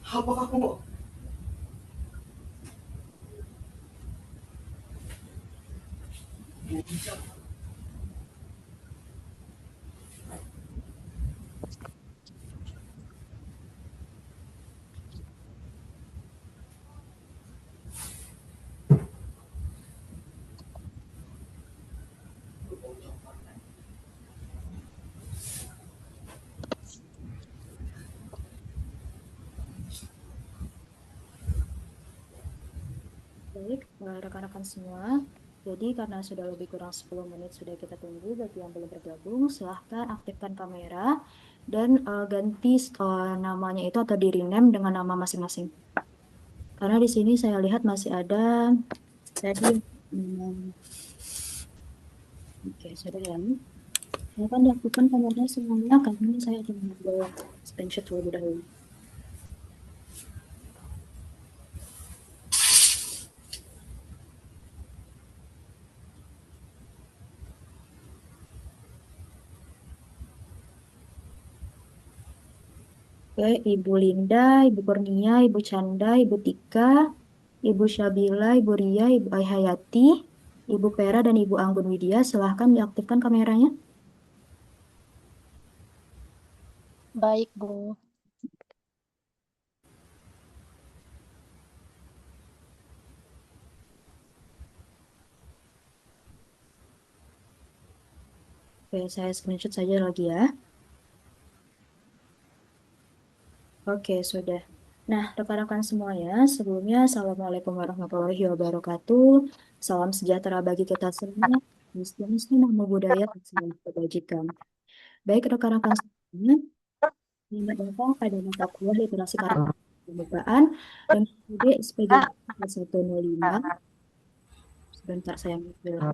Apakah aku mau? Baik, rekan-rekan semua. Jadi karena sudah lebih kurang 10 menit sudah kita tunggu, bagi yang belum bergabung, silahkan aktifkan kamera dan ganti namanya itu atau di rename dengan nama masing-masing. Karena di sini saya lihat masih ada tadi oke, sudah ya. Silakan diaktifkan kameranya semuanya karena saya akan mengambil screenshot terlebih dahulu. Oke, Ibu Linda, Ibu Kurnia, Ibu Chandra, Ibu Tika, Ibu Syabila, Ibu Ria, Ibu Hayati, Ibu Vera, dan Ibu Anggun Widya, silahkan diaktifkan kameranya. Baik, Bu. Oke, saya screenshot saja lagi ya. Oke, sudah. Nah, rekan-rekan semuanya, sebelumnya Assalamualaikum warahmatullahi wabarakatuh. Salam sejahtera bagi kita semua. Muslim, namo budaya, dan salam kebajikan. Baik, rekan-rekan semuanya, selamat datang pada mata kuliah literasi karakter pembukaan dan metode SPG 105. Sebentar saya ambil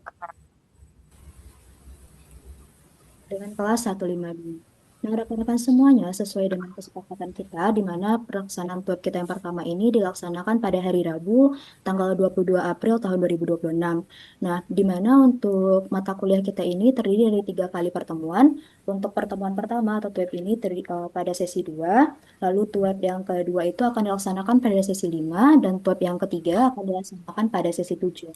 dengan kelas 152. Nah, rekan-rekan semuanya sesuai dengan kesepakatan kita, di mana pelaksanaan TUEP kita yang pertama ini dilaksanakan pada hari Rabu, tanggal 22 April tahun 2026. Nah, di mana untuk mata kuliah kita ini terdiri dari 3 kali pertemuan. Untuk pertemuan pertama atau TUEP ini terdiri pada sesi 2, lalu TUEP yang kedua itu akan dilaksanakan pada sesi 5, dan TUEP yang ketiga akan dilaksanakan pada sesi 7.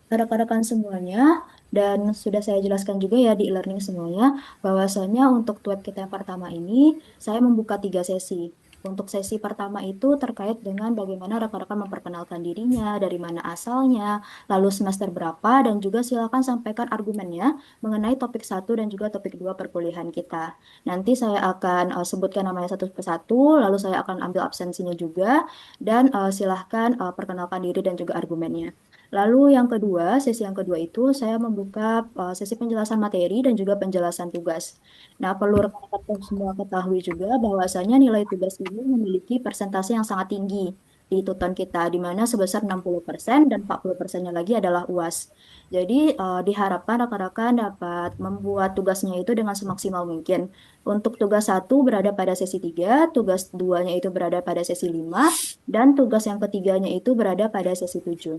Rekan-rekan semuanya, dan sudah saya jelaskan juga ya di e-learning semuanya, bahwasanya untuk TUEP kita yang pertama ini, saya membuka 3 sesi. Untuk sesi pertama itu terkait dengan bagaimana rekan-rekan memperkenalkan dirinya, dari mana asalnya, lalu semester berapa, dan juga silakan sampaikan argumennya mengenai topik 1 dan juga topik 2 perkuliahan kita. Nanti saya akan sebutkan namanya satu persatu, lalu saya akan ambil absensinya juga, dan silahkan perkenalkan diri dan juga argumennya. Lalu yang kedua, sesi yang kedua itu saya membuka sesi penjelasan materi dan juga penjelasan tugas. Nah, perlu rekan-rekan semua ketahui juga bahwasanya nilai tugas ini memiliki persentase yang sangat tinggi di tuntutan kita, di mana sebesar 60% dan 40%-nya lagi adalah UAS. Jadi, diharapkan rekan-rekan dapat membuat tugasnya itu dengan semaksimal mungkin. Untuk tugas 1 berada pada sesi 3, tugas 2-nya itu berada pada sesi 5, dan tugas yang ketiganya itu berada pada sesi 7.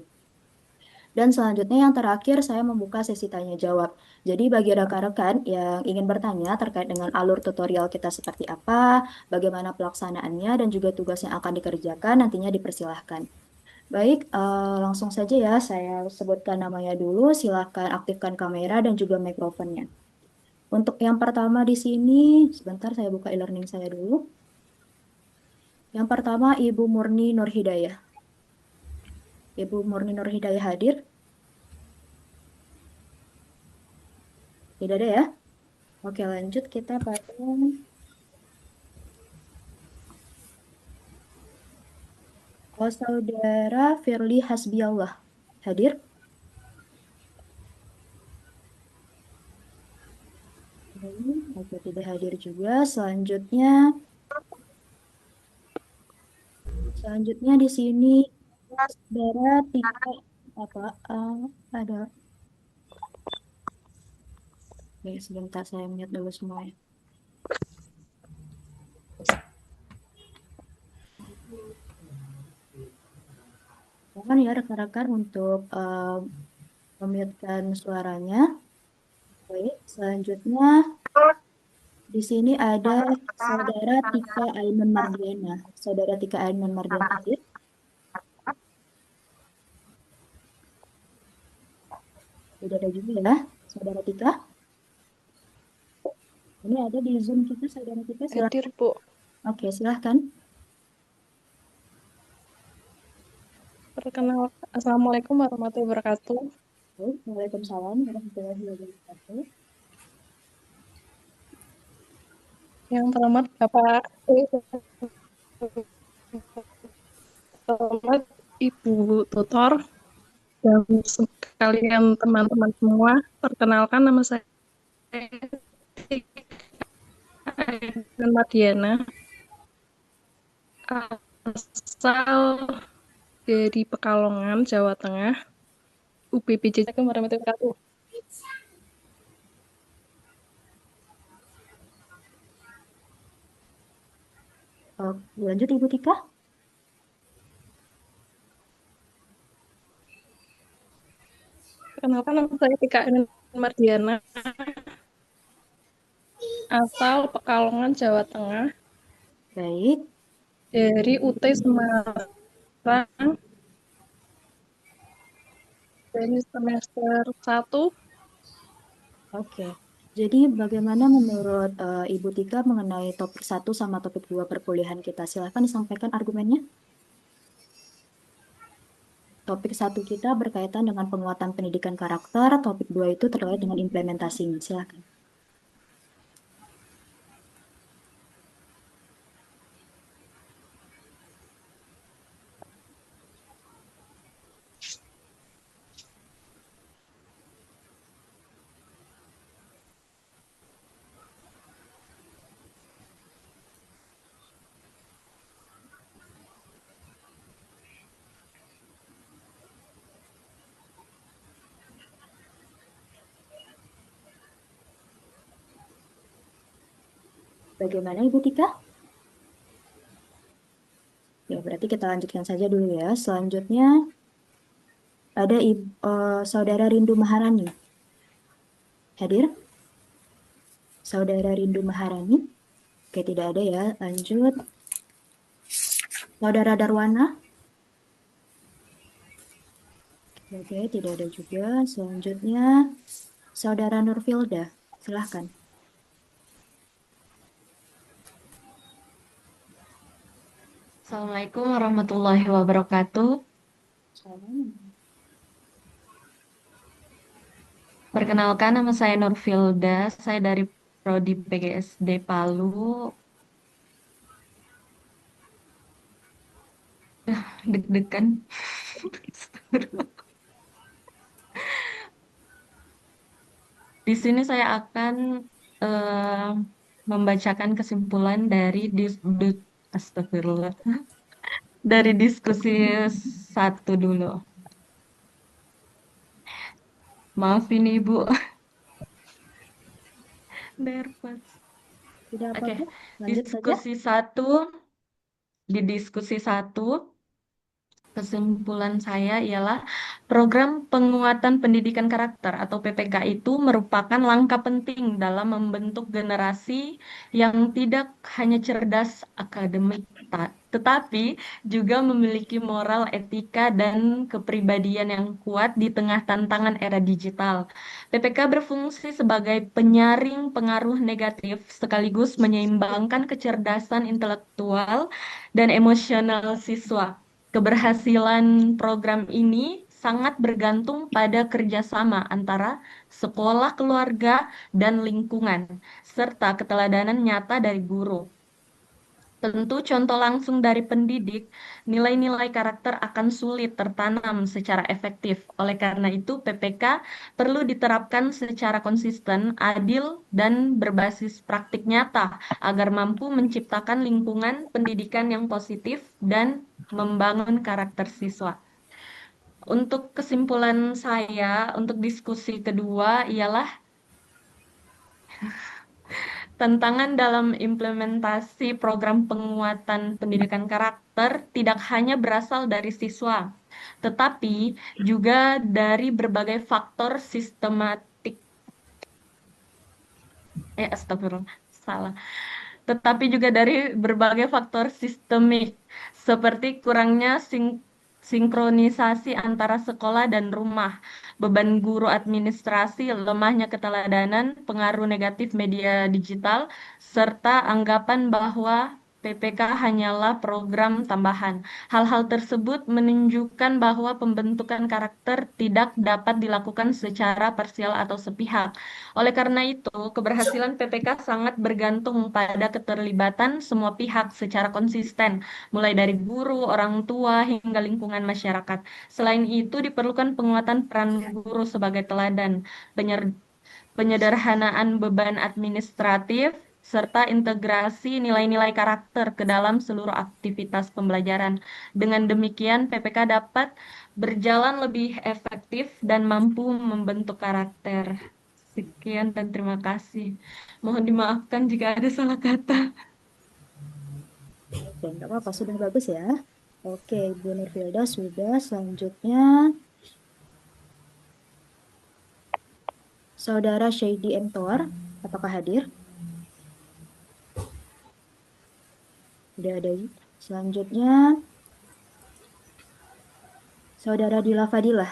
Dan selanjutnya yang terakhir saya membuka sesi tanya jawab. Jadi bagi rekan-rekan yang ingin bertanya terkait dengan alur tutorial kita seperti apa, bagaimana pelaksanaannya, dan juga tugas yang akan dikerjakan, nantinya dipersilahkan. Baik, langsung saja ya saya sebutkan namanya dulu, silahkan aktifkan kamera dan juga mikrofonnya. Untuk yang pertama di sini, sebentar saya buka e-learning saya dulu. Yang pertama Ibu Murni Nurhidayah. Ibu Murni Nurhidayah hadir? Tidak ada ya? Oke, lanjut kita pada Saudara Firly Hasbiallah. Hadir? Oke, tidak hadir juga. Selanjutnya di sini saudara Tika apa ada. Oke, sebentar saya melihat dulu semuanya. Mohon ya rekan-rekan untuk memute suaranya. Baik, selanjutnya Di sini ada Saudara Tika Ainun Mardiana. Saudara Tika Ainun Mardiana hadir. Tidak ada juga ya, Saudara Tika. Ini ada di Zoom kita, Saudara Tika. Hadir, Silahkan. Bu. Oke, silahkan. Perkenalkan, Assalamualaikum warahmatullahi wabarakatuh. Waalaikumsalam warahmatullahi wabarakatuh. Yang terhormat Bapak, terhormat Ibu Tutor, dan sekalian teman-teman semua. Perkenalkan, nama saya Tika Madiana, asal dari Pekalongan, Jawa Tengah, UPBJ. Assalamualaikum warahmatullahi wabarakatuh. Lanjut Ibu Tika. Perkenalkan, nama saya Tika Mardiana, asal Pekalongan, Jawa Tengah, Baik. dari UT Semarang, dari semester 1. Oke. Jadi bagaimana menurut Ibu Tika mengenai topik satu sama topik 2 perkuliahan kita? Silahkan disampaikan argumennya. Topik satu kita berkaitan dengan penguatan pendidikan karakter, topik 2 itu terkait dengan implementasinya. Silahkan. Bagaimana Ibu Tika? Ya, berarti kita lanjutkan saja dulu ya. Selanjutnya ada Saudara Rindu Maharani. Hadir? Saudara Rindu Maharani? Oke, tidak ada ya. Lanjut. Saudara Darwana? Oke, tidak ada juga. Selanjutnya, Saudara Nurfilda. Silahkan. Assalamualaikum warahmatullahi wabarakatuh. Salam. Perkenalkan, nama saya Nurfilda. Saya dari Prodi PGSD Palu. Deg-degan. Di sini saya akan eh, membacakan kesimpulan dari Astagfirullah. Dari diskusi satu dulu. Maaf ini Ibu, nervous. Tidak Oke, apa-apa. Lanjut saja. diskusi satu. Di diskusi satu, kesimpulan saya ialah program penguatan pendidikan karakter atau PPK itu merupakan langkah penting dalam membentuk generasi yang tidak hanya cerdas akademik, tetapi juga memiliki moral, etika, dan kepribadian yang kuat di tengah tantangan era digital. PPK berfungsi sebagai penyaring pengaruh negatif sekaligus menyeimbangkan kecerdasan intelektual dan emosional siswa. Keberhasilan program ini sangat bergantung pada kerjasama antara sekolah, keluarga, dan lingkungan, serta keteladanan nyata dari guru. Tentu contoh langsung dari pendidik, nilai-nilai karakter akan sulit tertanam secara efektif. Oleh karena itu, PPK perlu diterapkan secara konsisten, adil, dan berbasis praktik nyata agar mampu menciptakan lingkungan pendidikan yang positif dan membangun karakter siswa. Untuk kesimpulan saya, untuk diskusi kedua ialah tantangan dalam implementasi program penguatan pendidikan karakter tidak hanya berasal dari siswa, tetapi juga dari berbagai faktor sistematik. Astagfirullah. salah. Tetapi juga dari berbagai faktor sistemik, seperti kurangnya sinkronisasi antara sekolah dan rumah, beban guru administrasi, lemahnya keteladanan, pengaruh negatif media digital, serta anggapan bahwa PPK hanyalah program tambahan. Hal-hal tersebut menunjukkan bahwa pembentukan karakter tidak dapat dilakukan secara parsial atau sepihak. Oleh karena itu, keberhasilan PPK sangat bergantung pada keterlibatan semua pihak secara konsisten, mulai dari guru, orang tua, hingga lingkungan masyarakat. Selain itu, diperlukan penguatan peran guru sebagai teladan, penyederhanaan beban administratif, serta integrasi nilai-nilai karakter ke dalam seluruh aktivitas pembelajaran. Dengan demikian, PPK dapat berjalan lebih efektif dan mampu membentuk karakter. Sekian dan terima kasih. Mohon dimaafkan jika ada salah kata. Oke, nggak apa-apa, sudah bagus ya. Oke, Bu Nurfilda sudah. Selanjutnya, Saudara Syaidi M. Toar, apakah hadir? Sudah ada. Selanjutnya, Saudara Dila Fadilah.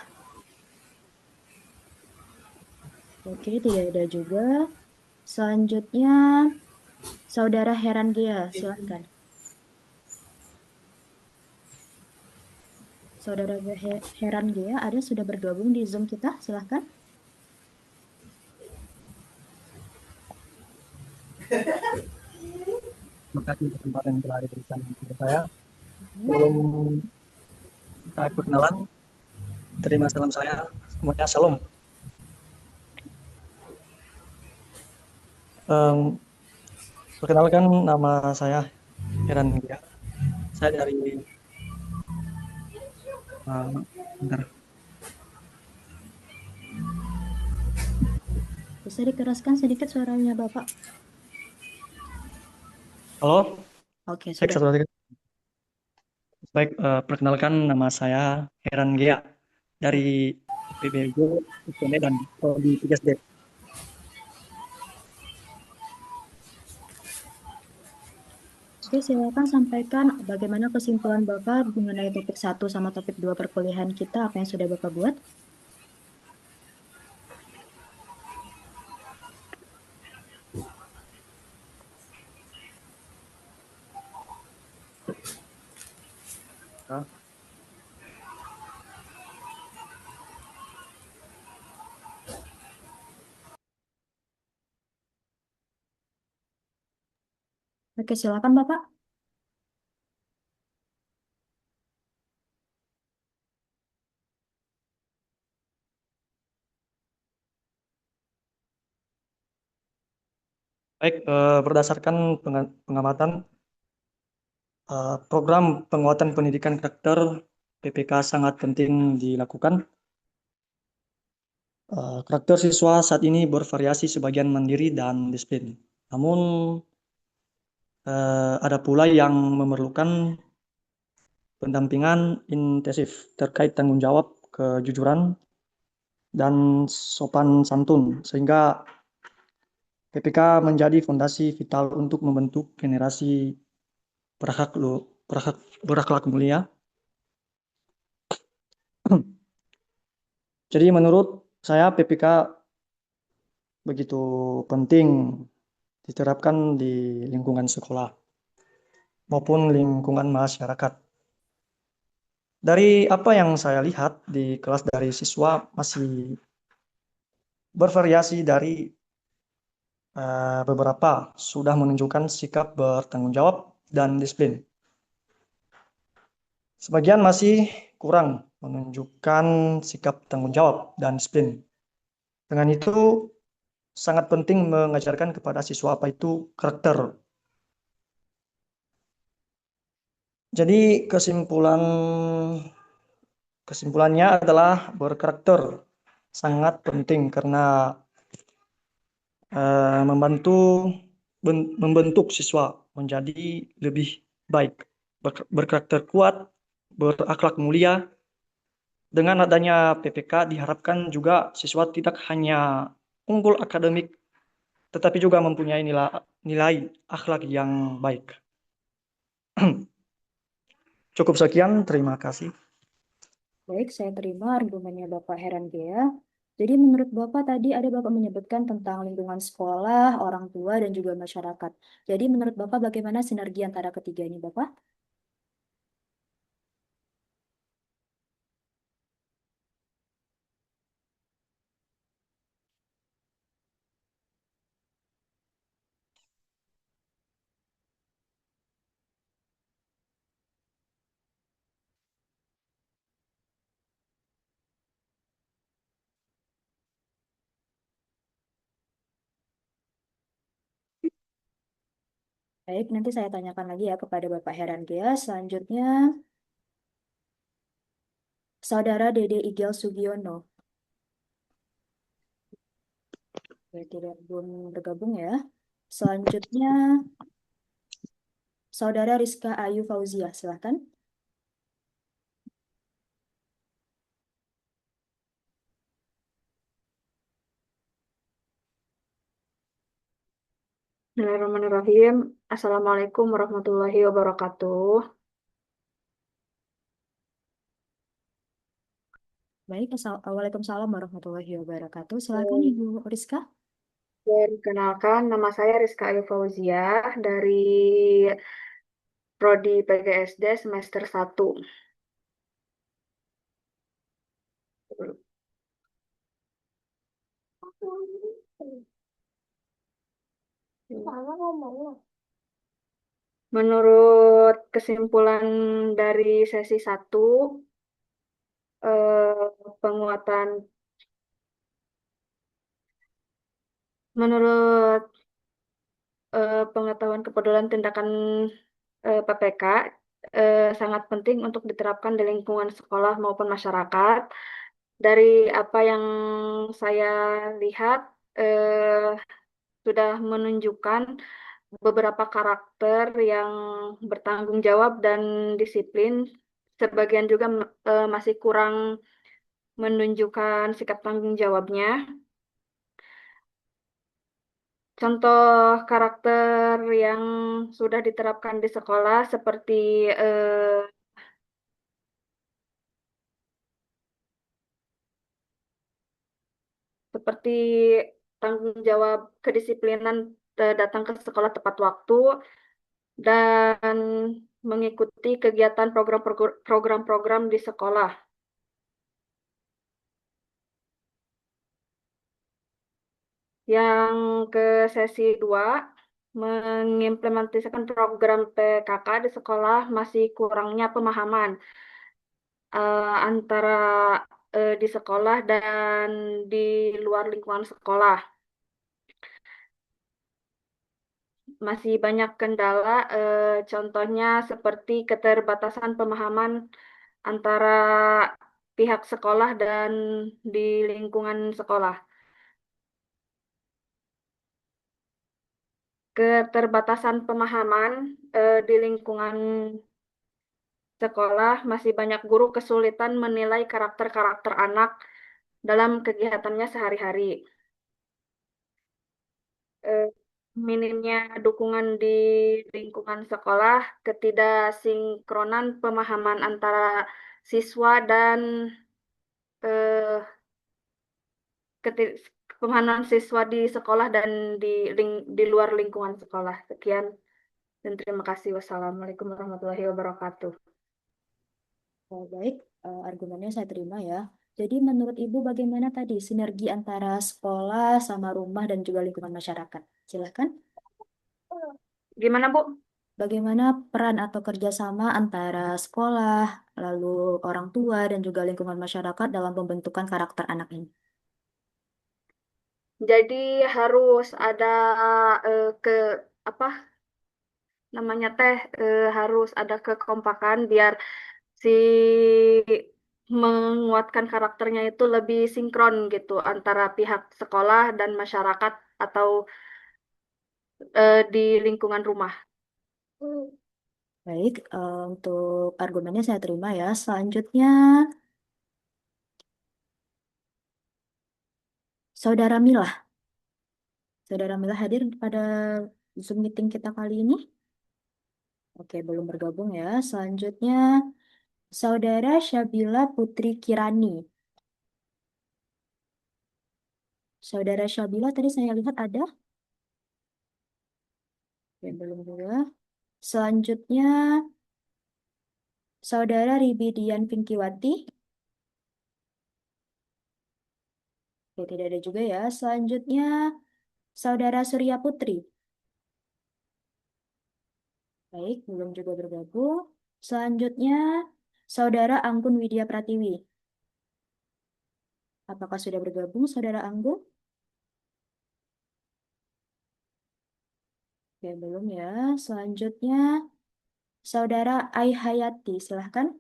Oke, tidak ada juga. Selanjutnya, Saudara Heran Gia, silakan. Saudara Heran Gia ada sudah bergabung di Zoom kita, silakan. Terima kasih kesempatan yang telah diberikan kepada saya. Sebelum saya perkenalan, terima salam saya semuanya, salam. Perkenalkan, nama saya Heran Gia. Saya dari bentar. Bisa dikeraskan sedikit suaranya, Bapak? Halo, Oke, baik, sudah. baik. Perkenalkan, nama saya Heran Gia dari PBG, UPN dan Prodi 3SD. Oke, silakan sampaikan bagaimana kesimpulan Bapak mengenai topik 1 sama topik 2 perkuliahan kita, apa yang sudah Bapak buat? Ya. Oke, silakan Bapak. Baik, berdasarkan pengamatan program penguatan pendidikan karakter PPK sangat penting dilakukan. Karakter siswa saat ini bervariasi, sebagian mandiri dan disiplin. Namun ada pula yang memerlukan pendampingan intensif terkait tanggung jawab, kejujuran, dan sopan santun, sehingga PPK menjadi fondasi vital untuk membentuk generasi berakhlak mulia. Jadi menurut saya PPK begitu penting diterapkan di lingkungan sekolah maupun lingkungan masyarakat. Dari apa yang saya lihat di kelas, dari siswa masih bervariasi, dari beberapa sudah menunjukkan sikap bertanggung jawab dan disiplin. Sebagian masih kurang menunjukkan sikap tanggung jawab dan disiplin. Dengan itu sangat penting mengajarkan kepada siswa apa itu karakter. Jadi kesimpulannya adalah berkarakter sangat penting karena membentuk siswa menjadi lebih baik, berkarakter kuat, berakhlak mulia. Dengan adanya PPK diharapkan juga siswa tidak hanya unggul akademik, tetapi juga mempunyai nilai akhlak yang baik. Cukup sekian, terima kasih. Baik, saya terima argumennya Bapak Herangea. Jadi menurut Bapak tadi ada Bapak menyebutkan tentang lingkungan sekolah, orang tua, dan juga masyarakat. Jadi menurut Bapak bagaimana sinergi antara ketiga ini, Bapak? Baik, nanti saya tanyakan lagi ya kepada Bapak Herangea. Selanjutnya, Saudara Dede Igel Sugiono. Oke, belum bergabung ya. Selanjutnya, Saudara Rizka Ayu Fauzia, silakan. Bismillahirrahmanirrahim. Assalamualaikum warahmatullahi wabarakatuh. Baik, Waalaikumsalam warahmatullahi wabarakatuh. Silakan Ibu Rizka. Perkenalkan, nama saya Rizka Ayu Fauziah dari Prodi PGSD semester 1. Menurut kesimpulan dari sesi 1, penguatan menurut pengetahuan kepedulian tindakan PPK sangat penting untuk diterapkan di lingkungan sekolah maupun masyarakat. Dari apa yang saya lihat, sudah menunjukkan beberapa karakter yang bertanggung jawab dan disiplin. Sebagian juga masih kurang menunjukkan sikap tanggung jawabnya. Contoh karakter yang sudah diterapkan di sekolah seperti tanggung jawab kedisiplinan, datang ke sekolah tepat waktu, dan mengikuti kegiatan program-program di sekolah. Yang ke sesi 2, mengimplementasikan program PKK di sekolah masih kurangnya pemahaman antara di sekolah dan di luar lingkungan sekolah. Masih banyak kendala, contohnya seperti keterbatasan pemahaman antara pihak sekolah dan di lingkungan sekolah. Keterbatasan pemahaman di lingkungan sekolah, masih banyak guru kesulitan menilai karakter-karakter anak dalam kegiatannya sehari-hari. Minimnya dukungan di lingkungan sekolah, ketidaksinkronan pemahaman antara siswa dan eh, pemahaman siswa di sekolah dan di luar lingkungan sekolah. Sekian dan terima kasih. Wassalamualaikum warahmatullahi wabarakatuh. Baik, argumennya saya terima ya. Jadi menurut Ibu bagaimana tadi sinergi antara sekolah sama rumah dan juga lingkungan masyarakat? Silakan. Gimana, Bu? Bagaimana peran atau kerjasama antara sekolah, lalu orang tua, dan juga lingkungan masyarakat dalam pembentukan karakter anak ini? Jadi harus ada ke apa namanya harus ada kekompakan biar si menguatkan karakternya itu lebih sinkron gitu antara pihak sekolah dan masyarakat atau di lingkungan rumah. Baik, untuk argumennya saya terima ya. Selanjutnya, Saudara Milah. Saudara Mila hadir pada Zoom meeting kita kali ini? Oke, belum bergabung ya. Selanjutnya, Saudara Syabila Putri Kirani. Saudara Syabila tadi saya lihat ada. Oke, belum juga. Selanjutnya, Saudara Ribidian Pinkiwati. Oke, tidak ada juga ya. Selanjutnya, Saudara Surya Putri. Baik, belum juga bergabung. Selanjutnya, Saudara Anggun Widya Pratiwi. Apakah sudah bergabung, Saudara Anggun? Oke, belum ya. Selanjutnya, Saudara Ai Hayati, silahkan.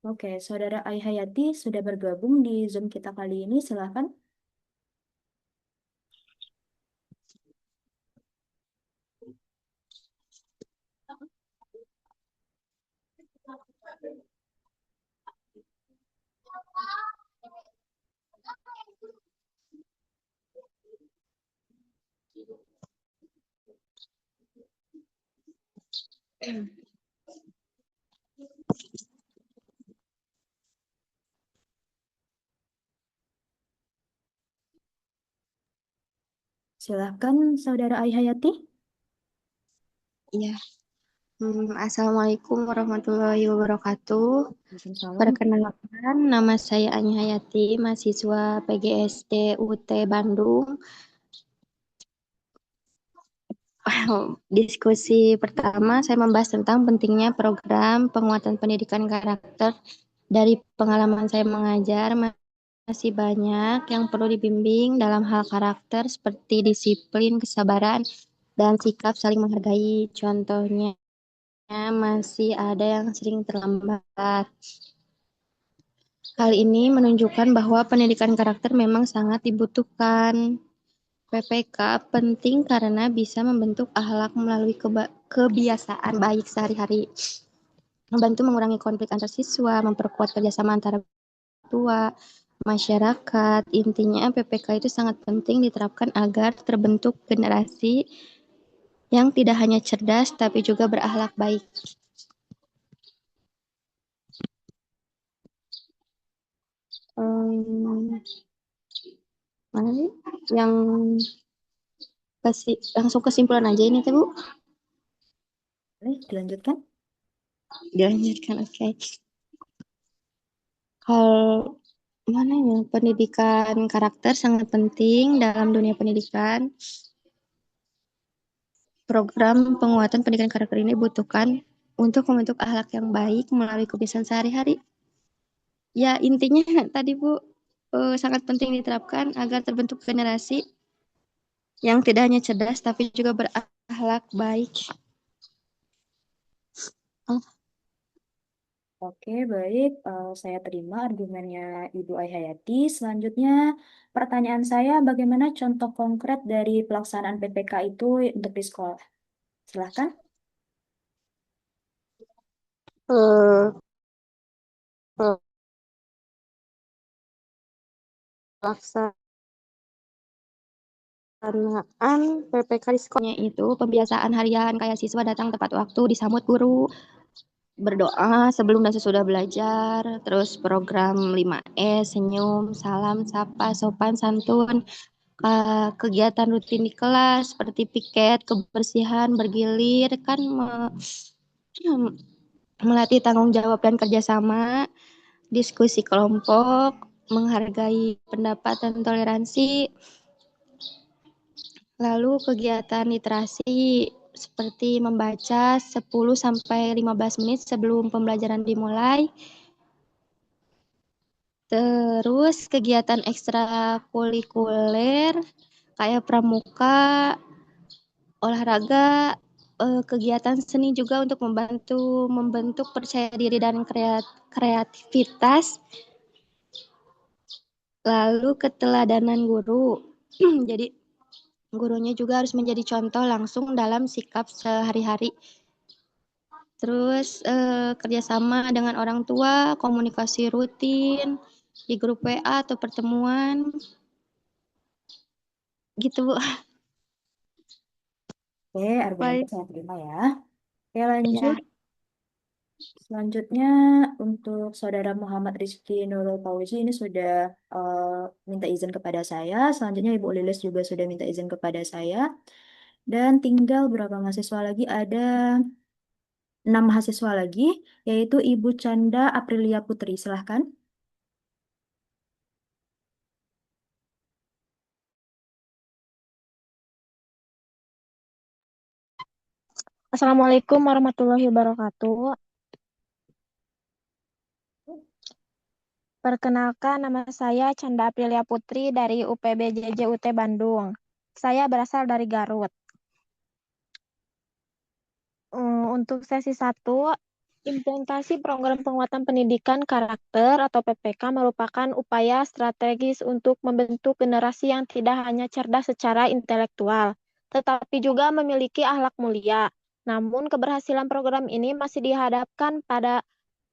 Oke, Saudara Ai Hayati sudah bergabung di Zoom kita kali ini, silahkan. Silahkan, Saudara Ai Hayati. Iya. Assalamualaikum warahmatullahi wabarakatuh. Waalaikumsalam. Perkenalkan, nama saya Ani Hayati, mahasiswa PGSD UT Bandung. Diskusi pertama, saya membahas tentang pentingnya program penguatan pendidikan karakter. Dari pengalaman saya mengajar, masih banyak yang perlu dibimbing dalam hal karakter seperti disiplin, kesabaran, dan sikap saling menghargai. Contohnya, masih ada yang sering terlambat. Hal ini menunjukkan bahwa pendidikan karakter memang sangat dibutuhkan. PPK penting karena bisa membentuk akhlak melalui kebiasaan baik sehari-hari, membantu mengurangi konflik antar siswa, memperkuat kerjasama antara tua, masyarakat. Intinya PPK itu sangat penting diterapkan agar terbentuk generasi yang tidak hanya cerdas tapi juga berakhlak baik. Mana sih yang langsung kesimpulan aja ini Bu? Boleh dilanjutkan? Dilanjutkan, oke. Hal mana ya, pendidikan karakter sangat penting dalam dunia pendidikan. Program penguatan pendidikan karakter ini dibutuhkan untuk membentuk akhlak yang baik melalui kebiasaan sehari-hari. Ya, intinya tadi Bu, sangat penting diterapkan agar terbentuk generasi yang tidak hanya cerdas tapi juga berakhlak baik. Oke, baik. Saya terima argumennya Ibu Ai Hayati. Selanjutnya, pertanyaan saya, bagaimana contoh konkret dari pelaksanaan PPK itu untuk di sekolah? Silahkan. Pelaksanaan PPK di sekolahnya itu pembiasaan harian kayak siswa datang tepat waktu, disambut guru, berdoa sebelum dan sesudah belajar, terus program 5S, senyum, salam, sapa, sopan, santun, kegiatan rutin di kelas seperti piket, kebersihan, bergilir, kan melatih tanggung jawab dan kerjasama, diskusi kelompok, menghargai pendapat dan toleransi, lalu kegiatan literasi seperti membaca 10-15 menit sebelum pembelajaran dimulai. Terus kegiatan ekstrakurikuler kayak pramuka, olahraga, kegiatan seni juga untuk membentuk percaya diri dan kreativitas. Lalu keteladanan guru. Jadi gurunya juga harus menjadi contoh langsung dalam sikap sehari-hari. Terus kerjasama dengan orang tua, komunikasi rutin, di grup WA atau pertemuan gitu, Bu. Oke, argumennya Baik, saya terima ya. Oke, lanjut. ya. Selanjutnya untuk Saudara Muhammad Rizky Nurul Fauzi ini sudah minta izin kepada saya. Selanjutnya Ibu Lilis juga sudah minta izin kepada saya. Dan tinggal berapa mahasiswa lagi? Ada 6 mahasiswa lagi, yaitu Ibu Canda Aprilia Putri. Silahkan. Assalamualaikum warahmatullahi wabarakatuh. Perkenalkan, nama saya Canda Aprilia Putri dari UPB JJUT Bandung. Saya berasal dari Garut. Untuk sesi 1, implementasi program penguatan pendidikan karakter atau PPK merupakan upaya strategis untuk membentuk generasi yang tidak hanya cerdas secara intelektual, tetapi juga memiliki akhlak mulia. Namun, keberhasilan program ini masih dihadapkan pada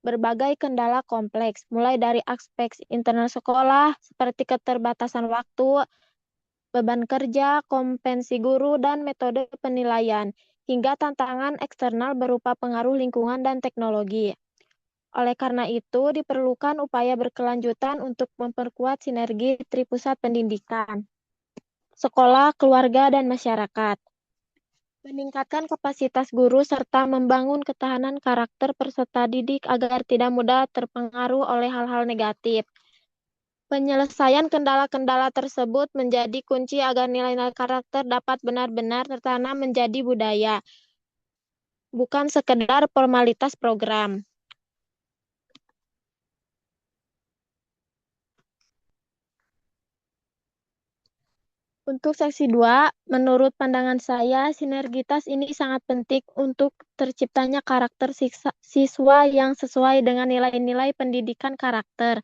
berbagai kendala kompleks, mulai dari aspek internal sekolah seperti keterbatasan waktu, beban kerja, kompetensi guru, dan metode penilaian, hingga tantangan eksternal berupa pengaruh lingkungan dan teknologi. Oleh karena itu, diperlukan upaya berkelanjutan untuk memperkuat sinergi tripusat pendidikan, sekolah, keluarga, dan masyarakat. Meningkatkan kapasitas guru serta membangun ketahanan karakter peserta didik agar tidak mudah terpengaruh oleh hal-hal negatif. Penyelesaian kendala-kendala tersebut menjadi kunci agar nilai-nilai karakter dapat benar-benar tertanam menjadi budaya, bukan sekedar formalitas program. Untuk seksi 2, menurut pandangan saya, sinergitas ini sangat penting untuk terciptanya karakter siswa yang sesuai dengan nilai-nilai pendidikan karakter,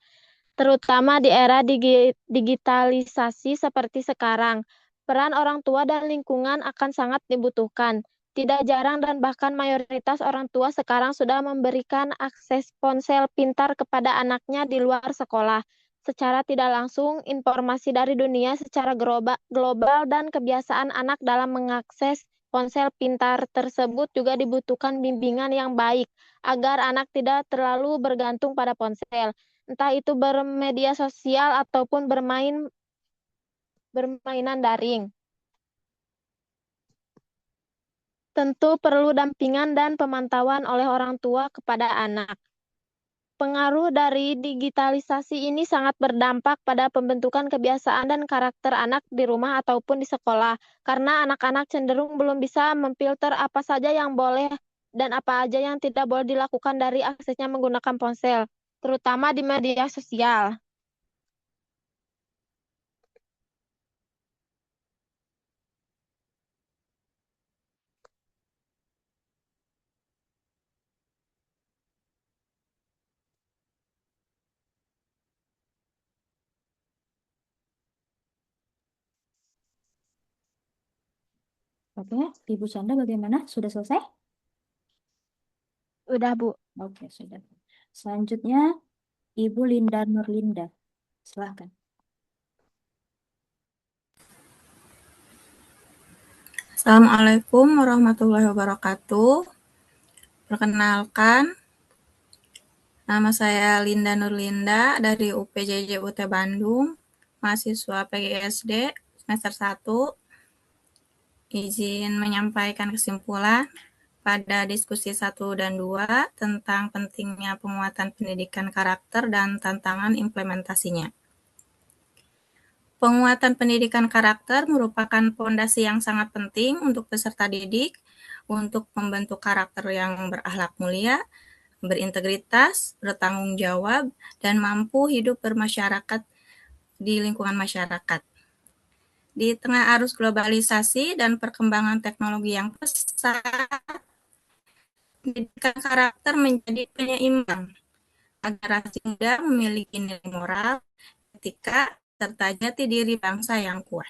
terutama di era digitalisasi seperti sekarang. Peran orang tua dan lingkungan akan sangat dibutuhkan. Tidak jarang dan bahkan mayoritas orang tua sekarang sudah memberikan akses ponsel pintar kepada anaknya di luar sekolah. Secara tidak langsung, informasi dari dunia secara global dan kebiasaan anak dalam mengakses ponsel pintar tersebut juga dibutuhkan bimbingan yang baik agar anak tidak terlalu bergantung pada ponsel, entah itu bermedia sosial ataupun bermainan daring. Tentu perlu dampingan dan pemantauan oleh orang tua kepada anak. Pengaruh dari digitalisasi ini sangat berdampak pada pembentukan kebiasaan dan karakter anak di rumah ataupun di sekolah, karena anak-anak cenderung belum bisa memfilter apa saja yang boleh dan apa aja yang tidak boleh dilakukan dari aksesnya menggunakan ponsel, terutama di media sosial. Oke, Ibu Canda bagaimana? Sudah selesai? Udah, Bu. Oke, sudah. Selanjutnya, Ibu Linda Nurlinda. Silahkan. Assalamualaikum warahmatullahi wabarakatuh. Perkenalkan, nama saya Linda Nurlinda dari UPJJ UT Bandung, mahasiswa PGSD semester 1. Izin menyampaikan kesimpulan pada diskusi 1 dan 2 tentang pentingnya penguatan pendidikan karakter dan tantangan implementasinya. Penguatan pendidikan karakter merupakan fondasi yang sangat penting untuk peserta didik untuk membentuk karakter yang berakhlak mulia, berintegritas, bertanggung jawab, dan mampu hidup bermasyarakat di lingkungan masyarakat. Di tengah arus globalisasi dan perkembangan teknologi yang pesat, pendidikan karakter menjadi penyeimbang agar rasi muda memiliki nilai moral, etika, serta jati diri bangsa yang kuat.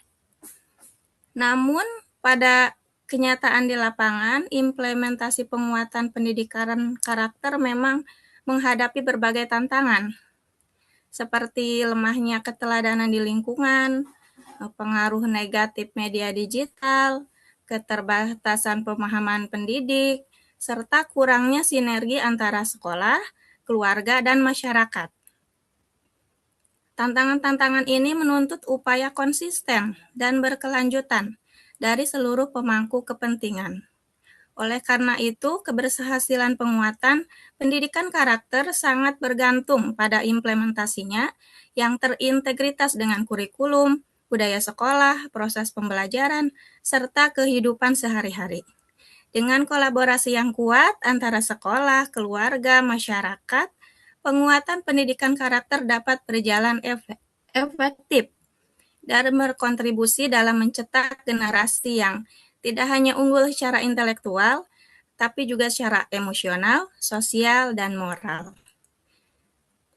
Namun, pada kenyataan di lapangan, implementasi penguatan pendidikan karakter memang menghadapi berbagai tantangan. seperti lemahnya keteladanan di lingkungan, pengaruh negatif media digital, keterbatasan pemahaman pendidik, serta kurangnya sinergi antara sekolah, keluarga, dan masyarakat. Tantangan-tantangan ini menuntut upaya konsisten dan berkelanjutan dari seluruh pemangku kepentingan. Oleh karena itu, keberhasilan penguatan pendidikan karakter sangat bergantung pada implementasinya yang terintegritas dengan kurikulum, budaya sekolah, proses pembelajaran, serta kehidupan sehari-hari. Dengan kolaborasi yang kuat antara sekolah, keluarga, masyarakat, penguatan pendidikan karakter dapat berjalan efektif dan berkontribusi dalam mencetak generasi yang tidak hanya unggul secara intelektual, tapi juga secara emosional, sosial, dan moral.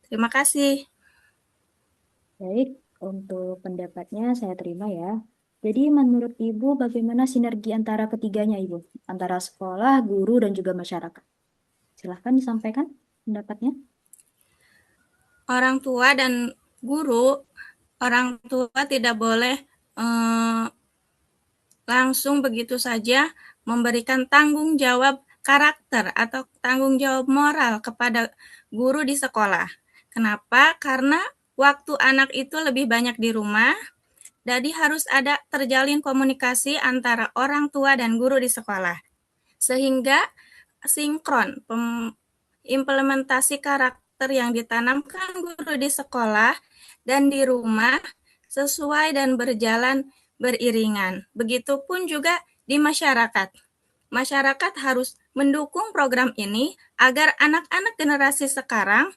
Terima kasih. Baik, untuk pendapatnya saya terima ya. Jadi menurut Ibu bagaimana sinergi antara ketiganya Ibu? Antara sekolah, guru, dan juga masyarakat. Silahkan disampaikan pendapatnya. Orang tua dan guru, orang tua tidak boleh langsung begitu saja memberikan tanggung jawab karakter atau tanggung jawab moral kepada guru di sekolah. Kenapa? Karena waktu anak itu lebih banyak di rumah, jadi harus ada terjalin komunikasi antara orang tua dan guru di sekolah. Sehingga sinkron implementasi karakter yang ditanamkan guru di sekolah dan di rumah sesuai dan berjalan beriringan. Begitupun juga di masyarakat. Masyarakat harus mendukung program ini agar anak-anak generasi sekarang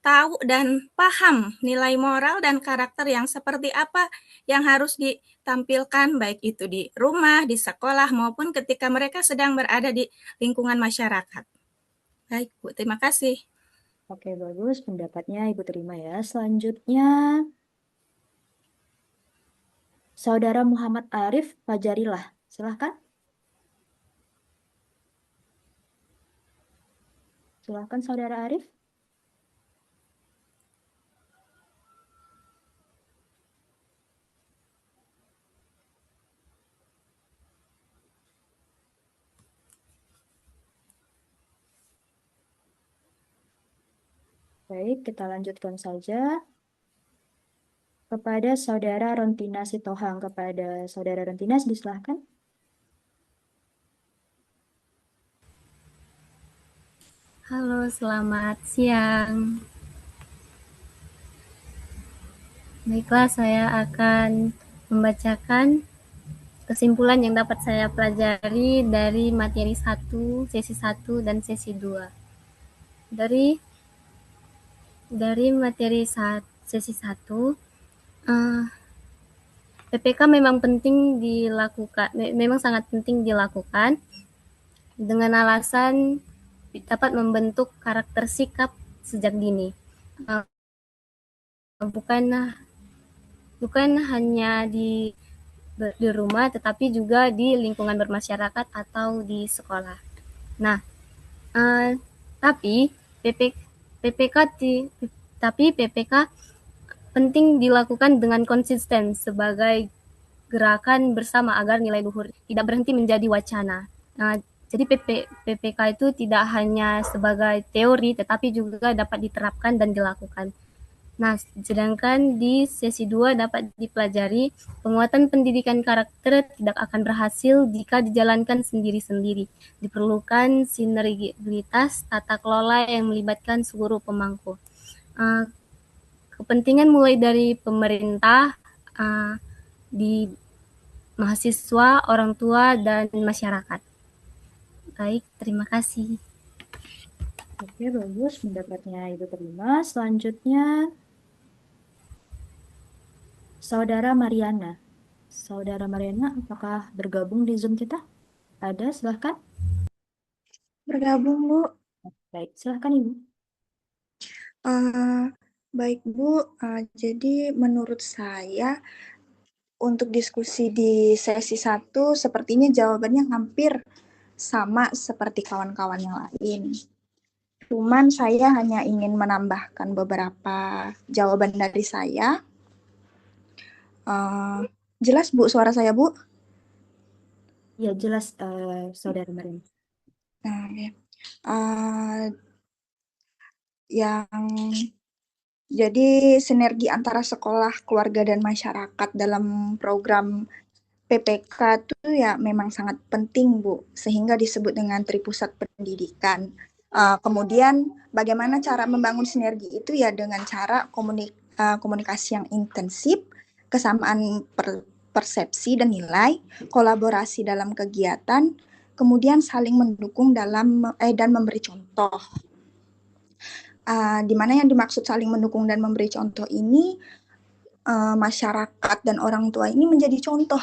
tahu dan paham nilai moral dan karakter yang seperti apa yang harus ditampilkan baik itu di rumah, di sekolah, maupun ketika mereka sedang berada di lingkungan masyarakat. Baik, Bu. Terima kasih. Oke, bagus. Pendapatnya Ibu terima ya. Selanjutnya, Saudara Muhammad Arif Fajarilah. Silahkan. Silahkan Saudara Arif. Baik, kita lanjutkan saja kepada Saudara Rontina Sitohang. Kepada Saudara Rontina, disilahkan. Halo, selamat siang. Baiklah, saya akan membacakan kesimpulan yang dapat saya pelajari dari materi 1, sesi 1, dan sesi 2. Dari materi sesi 1, PPK memang penting dilakukan, memang sangat penting dilakukan dengan alasan dapat membentuk karakter sikap sejak dini. Bukan hanya di rumah, tetapi juga di lingkungan bermasyarakat atau di sekolah. Nah, tapi PPK penting dilakukan dengan konsisten sebagai gerakan bersama agar nilai luhur tidak berhenti menjadi wacana. Jadi PPK itu tidak hanya sebagai teori, tetapi juga dapat diterapkan dan dilakukan. Nah, sedangkan di sesi 2 dapat dipelajari penguatan pendidikan karakter tidak akan berhasil jika dijalankan sendiri-sendiri. Diperlukan sinergitas tata kelola yang melibatkan seluruh pemangku. Kepentingan mulai dari pemerintah, di mahasiswa, orang tua, dan masyarakat. Baik, terima kasih. Oke, bagus. Pendapatnya Ibu terima. Selanjutnya, Saudara Mariana. Saudara Mariana, apakah bergabung di Zoom kita? Ada, silahkan. Bergabung, Bu. Baik, silahkan Ibu. Baik, Bu. Jadi menurut saya, untuk diskusi di sesi 1, sepertinya jawabannya hampir sama seperti kawan-kawan yang lain. Cuman saya hanya ingin menambahkan beberapa jawaban dari saya. Jelas Bu suara saya Bu? Ya jelas, Saudara Marin. Nah, ya. Yang jadi sinergi antara sekolah, keluarga, dan masyarakat dalam program PPK itu ya memang sangat penting Bu, sehingga disebut dengan Tripusat Pendidikan. Kemudian bagaimana cara membangun sinergi itu ya dengan cara komunikasi yang intensif, kesamaan persepsi dan nilai, kolaborasi dalam kegiatan, kemudian saling mendukung dan memberi contoh. Di mana yang dimaksud saling mendukung dan memberi contoh ini, masyarakat dan orang tua ini menjadi contoh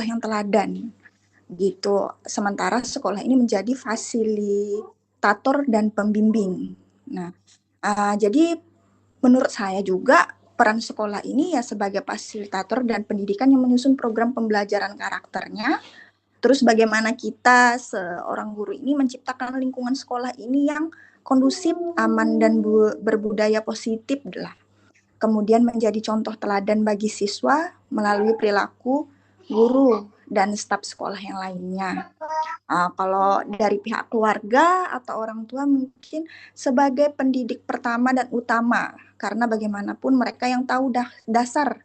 yang teladan gitu. Sementara sekolah ini menjadi fasilitator dan pembimbing. Nah, jadi menurut saya juga peran sekolah ini ya sebagai fasilitator dan pendidikan yang menyusun program pembelajaran karakternya. Terus bagaimana kita seorang guru ini menciptakan lingkungan sekolah ini yang kondusif, aman, dan berbudaya positif lah. Kemudian menjadi contoh teladan bagi siswa melalui perilaku guru dan staf sekolah yang lainnya. Kalau dari pihak keluarga atau orang tua mungkin sebagai pendidik pertama dan utama, karena bagaimanapun mereka yang tahu dasar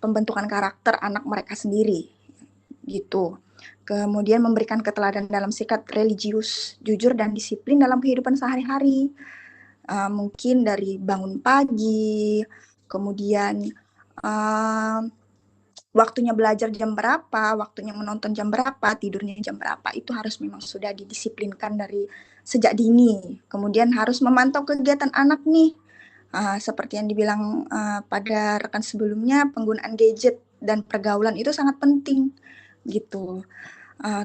pembentukan karakter anak mereka sendiri, gitu. Kemudian memberikan keteladanan dalam sikap religius, jujur, dan disiplin dalam kehidupan sehari-hari. Mungkin dari bangun pagi, kemudian waktunya belajar jam berapa, waktunya menonton jam berapa, tidurnya jam berapa, itu harus memang sudah didisiplinkan dari sejak dini. Kemudian harus memantau kegiatan anak nih, seperti yang dibilang pada rekan sebelumnya, penggunaan gadget dan pergaulan itu sangat penting gitu.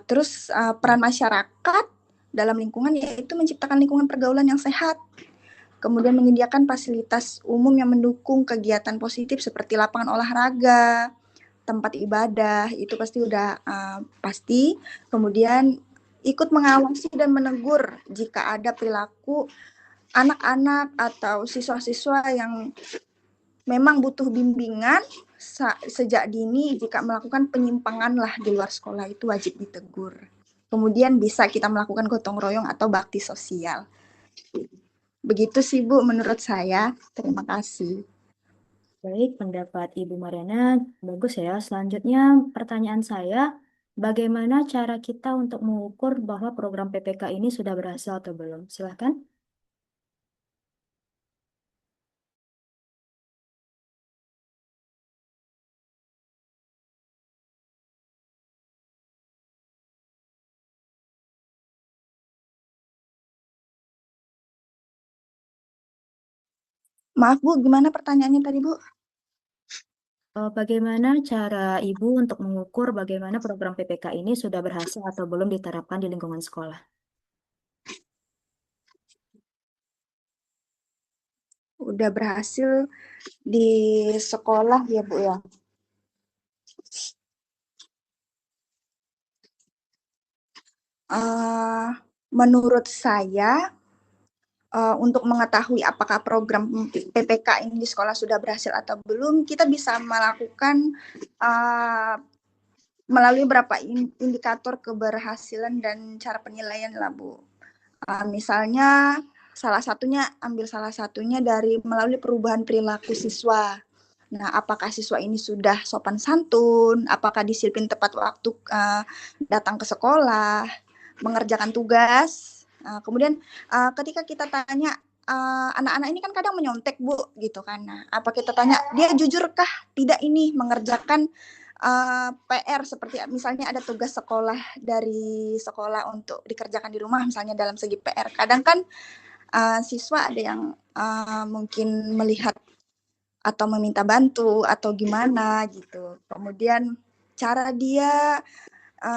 Terus peran masyarakat dalam lingkungan yaitu menciptakan lingkungan pergaulan yang sehat. Kemudian menyediakan fasilitas umum yang mendukung kegiatan positif seperti lapangan olahraga, tempat ibadah, itu pasti udah pasti. Kemudian ikut mengawasi dan menegur jika ada perilaku anak-anak atau siswa-siswa yang memang butuh bimbingan sejak dini. Jika melakukan penyimpangan lah di luar sekolah itu wajib ditegur. Kemudian bisa kita melakukan gotong royong atau bakti sosial. Begitu sih Bu menurut saya. Terima kasih. Baik, pendapat Ibu Mariana bagus ya. Selanjutnya pertanyaan saya, bagaimana cara kita untuk mengukur bahwa program PPK ini sudah berhasil atau belum? Silahkan. Maaf Bu, gimana pertanyaannya tadi Bu? Bagaimana cara Ibu untuk mengukur bagaimana program PPK ini sudah berhasil atau belum diterapkan di lingkungan sekolah? Udah berhasil di sekolah ya Bu ya. Menurut saya, untuk mengetahui apakah program PPK ini di sekolah sudah berhasil atau belum, kita bisa melakukan melalui beberapa indikator keberhasilan dan cara penilaian lah Bu. Misalnya salah satunya dari melalui perubahan perilaku siswa. Nah, apakah siswa ini sudah sopan santun, apakah disiplin tepat waktu datang ke sekolah, mengerjakan tugas. Kemudian ketika kita tanya anak-anak ini kan kadang menyontek Bu gitu kan. Nah, apa kita tanya dia jujurkah tidak ini mengerjakan PR seperti misalnya ada tugas sekolah dari sekolah untuk dikerjakan di rumah misalnya dalam segi PR. Kadang kan siswa ada yang mungkin melihat atau meminta bantu atau gimana gitu. Kemudian cara dia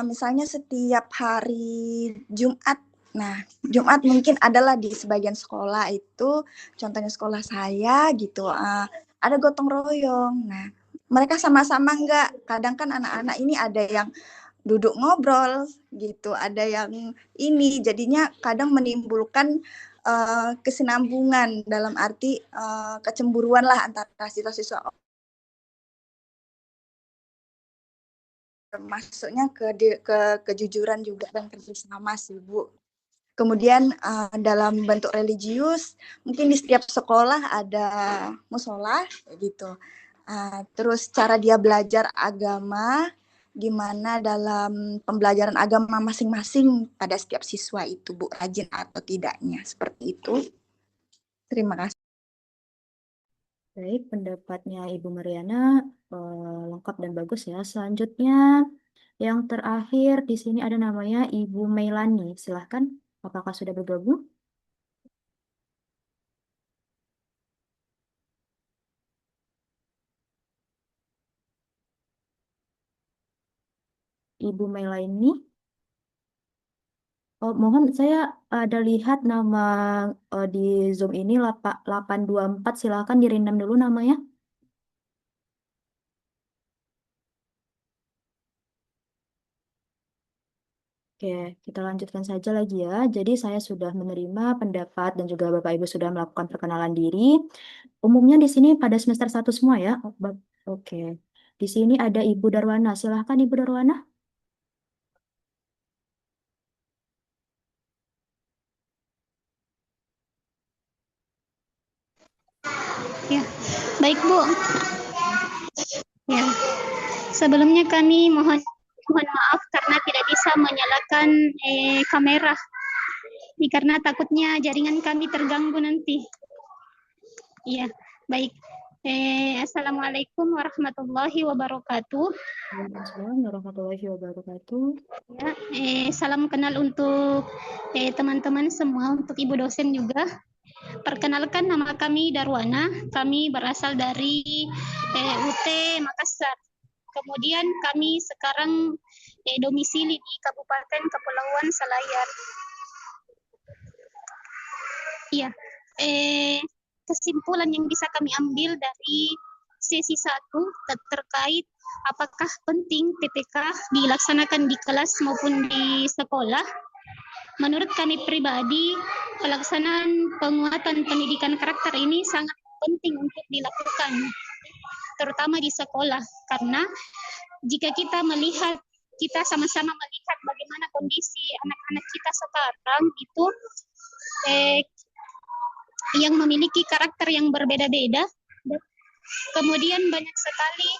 misalnya setiap hari Jumat. Nah, Jumat mungkin adalah di sebagian sekolah itu, contohnya sekolah saya gitu, ada gotong royong. Nah, mereka sama-sama enggak. Kadang kan anak-anak ini ada yang duduk ngobrol gitu. Ada yang ini jadinya kadang menimbulkan kesinambungan dalam arti kecemburuan lah antara siswa-siswa, masuknya ke kejujuran juga dan kerjasama sih Bu. Kemudian dalam bentuk religius mungkin di setiap sekolah ada musola gitu. Terus cara dia belajar agama gimana dalam pembelajaran agama masing-masing pada setiap siswa itu Bu, rajin atau tidaknya, seperti itu. Terima kasih. Baik, pendapatnya Ibu Mariana lengkap dan bagus ya. Selanjutnya, yang terakhir di sini ada namanya Ibu Meilani. Silahkan, apakah sudah bergabung? Ibu Meilani. Oh, mohon saya ada lihat nama di Zoom ini 824. Silahkan dirindam dulu namanya. Oke, kita lanjutkan saja lagi ya. Jadi saya sudah menerima pendapat dan juga Bapak Ibu sudah melakukan perkenalan diri. Umumnya di sini pada semester 1 semua ya. Oke. Di sini ada Ibu Darwana. Silahkan Ibu Darwana. Ya, baik Bu. Ya, sebelumnya kami mohon maaf karena tidak bisa menyalakan kamera. Ini karena takutnya jaringan kami terganggu nanti. Iya, baik. Assalamualaikum warahmatullahi wabarakatuh. Waalaikumsalam warahmatullahi wabarakatuh. Ya, salam kenal untuk teman-teman semua, untuk Ibu dosen juga. Perkenalkan, nama kami Darwana. Kami berasal dari UT Makassar. Kemudian kami sekarang domisili di Kabupaten Kepulauan Selayar. Iya, kesimpulan yang bisa kami ambil dari sesi 1 terkait apakah penting PPK dilaksanakan di kelas maupun di sekolah. Menurut kami pribadi, pelaksanaan penguatan pendidikan karakter ini sangat penting untuk dilakukan, terutama di sekolah, karena jika kita sama-sama melihat bagaimana kondisi anak-anak kita sekarang itu yang memiliki karakter yang berbeda-beda, kemudian banyak sekali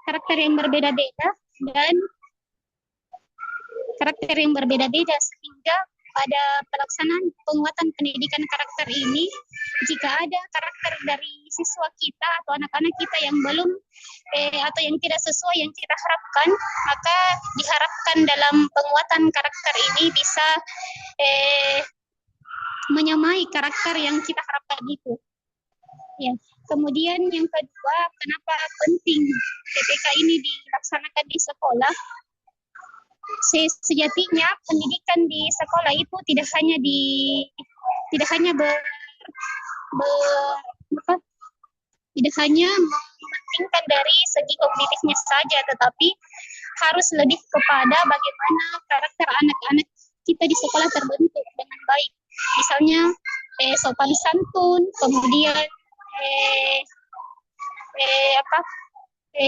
karakter yang berbeda-beda dan karakter yang berbeda-beda, sehingga pada pelaksanaan penguatan pendidikan karakter ini, jika ada karakter dari siswa kita atau anak-anak kita yang belum atau yang tidak sesuai yang kita harapkan, maka diharapkan dalam penguatan karakter ini bisa menyamai karakter yang kita harapkan itu. Ya. Kemudian yang kedua, kenapa penting PPK ini dilaksanakan di sekolah? Sejatinya pendidikan di sekolah itu tidak hanya mementingkan dari segi kognitifnya saja, tetapi harus lebih kepada bagaimana karakter anak-anak kita di sekolah terbentuk dengan baik. Misalnya sopan santun, kemudian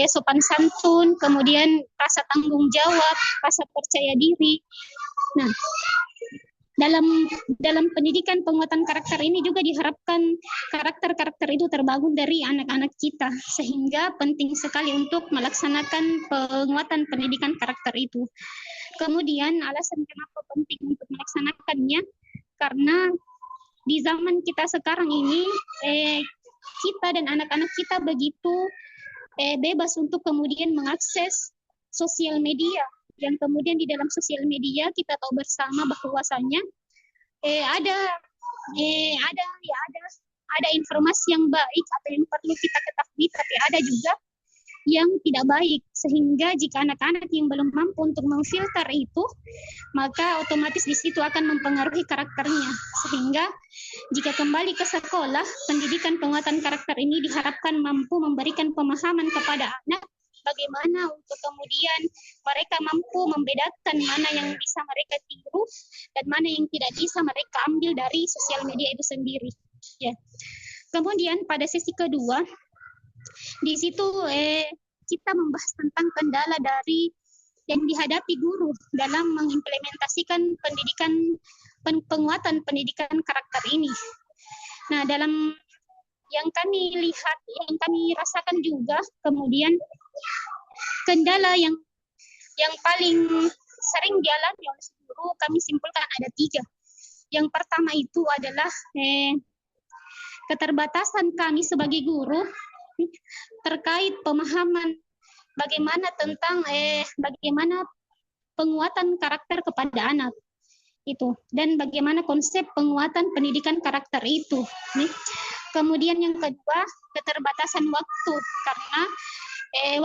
sopan santun, kemudian rasa tanggung jawab, rasa percaya diri. Nah, dalam pendidikan penguatan karakter ini juga diharapkan karakter-karakter itu terbangun dari anak-anak kita, sehingga penting sekali untuk melaksanakan penguatan pendidikan karakter itu. Kemudian alasan kenapa penting untuk melaksanakannya, karena di zaman kita sekarang ini kita dan anak-anak kita begitu bebas untuk kemudian mengakses sosial media, yang kemudian di dalam sosial media kita tahu bersama bahwasanya ada informasi yang baik atau yang perlu kita ketahui, tapi ada juga yang tidak baik, sehingga jika anak-anak yang belum mampu untuk memfilter itu, maka otomatis di situ akan mempengaruhi karakternya, sehingga jika kembali ke sekolah, pendidikan penguatan karakter ini diharapkan mampu memberikan pemahaman kepada anak bagaimana untuk kemudian mereka mampu membedakan mana yang bisa mereka tiru dan mana yang tidak bisa mereka ambil dari sosial media itu sendiri. Ya. Kemudian pada sesi kedua, di situ kita membahas tentang kendala dari yang dihadapi guru dalam mengimplementasikan penguatan pendidikan karakter ini. Nah, dalam yang kami lihat, yang kami rasakan juga, kemudian kendala yang paling sering dialami oleh guru kami simpulkan ada 3. Yang pertama itu adalah keterbatasan kami sebagai guru terkait pemahaman bagaimana tentang bagaimana penguatan karakter kepada anak itu dan bagaimana konsep penguatan pendidikan karakter itu. Kemudian yang kedua, keterbatasan waktu, karena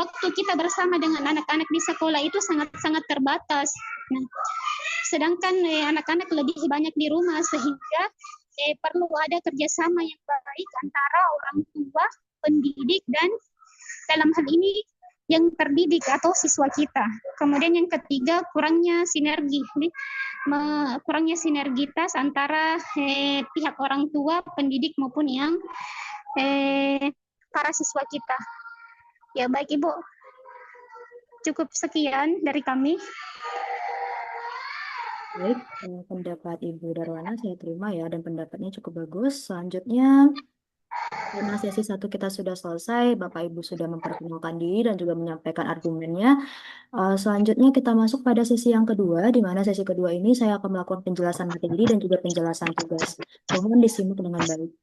waktu kita bersama dengan anak-anak di sekolah itu sangat-sangat terbatas. Nah, sedangkan anak-anak lebih banyak di rumah, sehingga perlu ada kerjasama yang baik antara orang tua, pendidik, dan dalam hal ini yang terdidik atau siswa kita. Kemudian yang ketiga, kurangnya sinergi, kurangnya sinergitas antara pihak orang tua, pendidik maupun yang para siswa kita. Ya baik Ibu, cukup sekian dari kami. Baik, pendapat Ibu Darwana saya terima ya, dan pendapatnya cukup bagus. Selanjutnya, karena sesi 1 kita sudah selesai, Bapak Ibu sudah memperkenalkan diri dan juga menyampaikan argumennya. Selanjutnya kita masuk pada sesi yang kedua, di mana sesi kedua ini saya akan melakukan penjelasan materi dan juga penjelasan tugas. Mohon disimak dengan baik.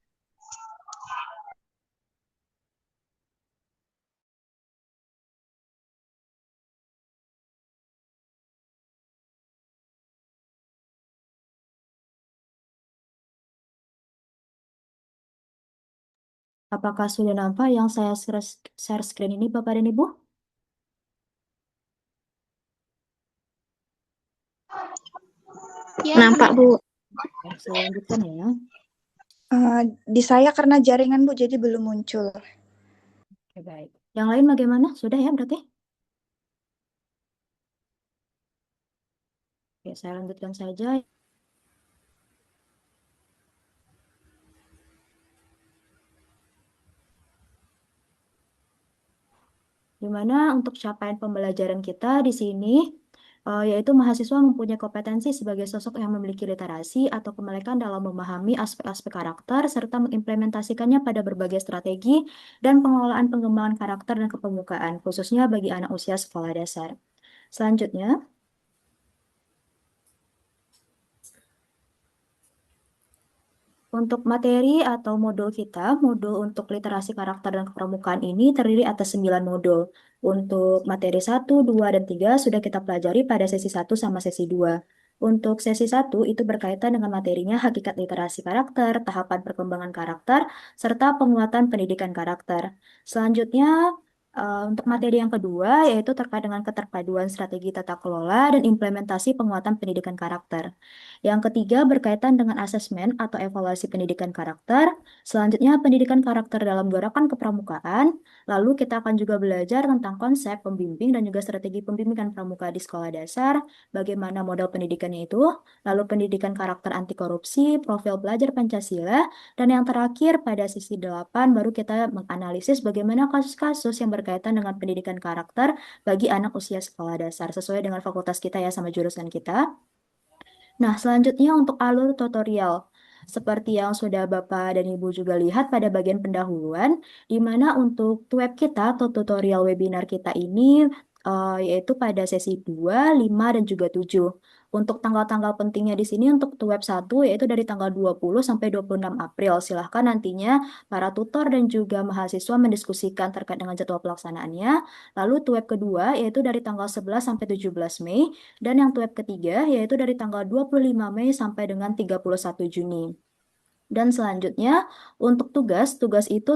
Apakah sudah nampak yang saya share screen ini, Bapak dan Ibu? Ya, Nampak, Bu. Saya lanjutkan ya. Di saya karena jaringan Bu, jadi belum muncul. Oke, baik. Yang lain bagaimana? Sudah ya berarti? Oke, saya lanjutkan saja. Di mana untuk capaian pembelajaran kita di sini, yaitu mahasiswa mempunyai kompetensi sebagai sosok yang memiliki literasi atau kemelekan dalam memahami aspek-aspek karakter, serta mengimplementasikannya pada berbagai strategi dan pengelolaan pengembangan karakter dan kepemukaan, khususnya bagi anak usia sekolah dasar. Selanjutnya, untuk materi atau modul kita, modul untuk literasi karakter dan kepramukaan ini terdiri atas 9 modul. Untuk materi 1, 2, dan 3 sudah kita pelajari pada sesi 1 sama sesi 2. Untuk sesi 1 itu berkaitan dengan materinya hakikat literasi karakter, tahapan perkembangan karakter, serta penguatan pendidikan karakter. Selanjutnya, untuk materi yang kedua yaitu terkait dengan keterpaduan strategi tata kelola dan implementasi penguatan pendidikan karakter. Yang ketiga berkaitan dengan asesmen atau evaluasi pendidikan karakter. Selanjutnya pendidikan karakter dalam gerakan kepramukaan. Lalu kita akan juga belajar tentang konsep pembimbing dan juga strategi pembimbingan pramuka di sekolah dasar, bagaimana model pendidikannya itu, lalu pendidikan karakter anti korupsi, profil belajar Pancasila, dan yang terakhir pada sesi 8 baru kita menganalisis bagaimana kasus-kasus yang berkaitan dengan pendidikan karakter bagi anak usia sekolah dasar sesuai dengan fakultas kita ya sama jurusan kita. Nah, selanjutnya untuk alur tutorial. Seperti yang sudah Bapak dan Ibu juga lihat pada bagian pendahuluan, di mana untuk web kita atau tutorial webinar kita ini yaitu pada sesi 2, 5, dan juga 7. Untuk tanggal-tanggal pentingnya di sini untuk web 1 yaitu dari tanggal 20 sampai 26 April. Silahkan nantinya para tutor dan juga mahasiswa mendiskusikan terkait dengan jadwal pelaksanaannya. Lalu web kedua yaitu dari tanggal 11 sampai 17 Mei. Dan yang web ketiga yaitu dari tanggal 25 Mei sampai dengan 31 Juni. Dan selanjutnya untuk tugas itu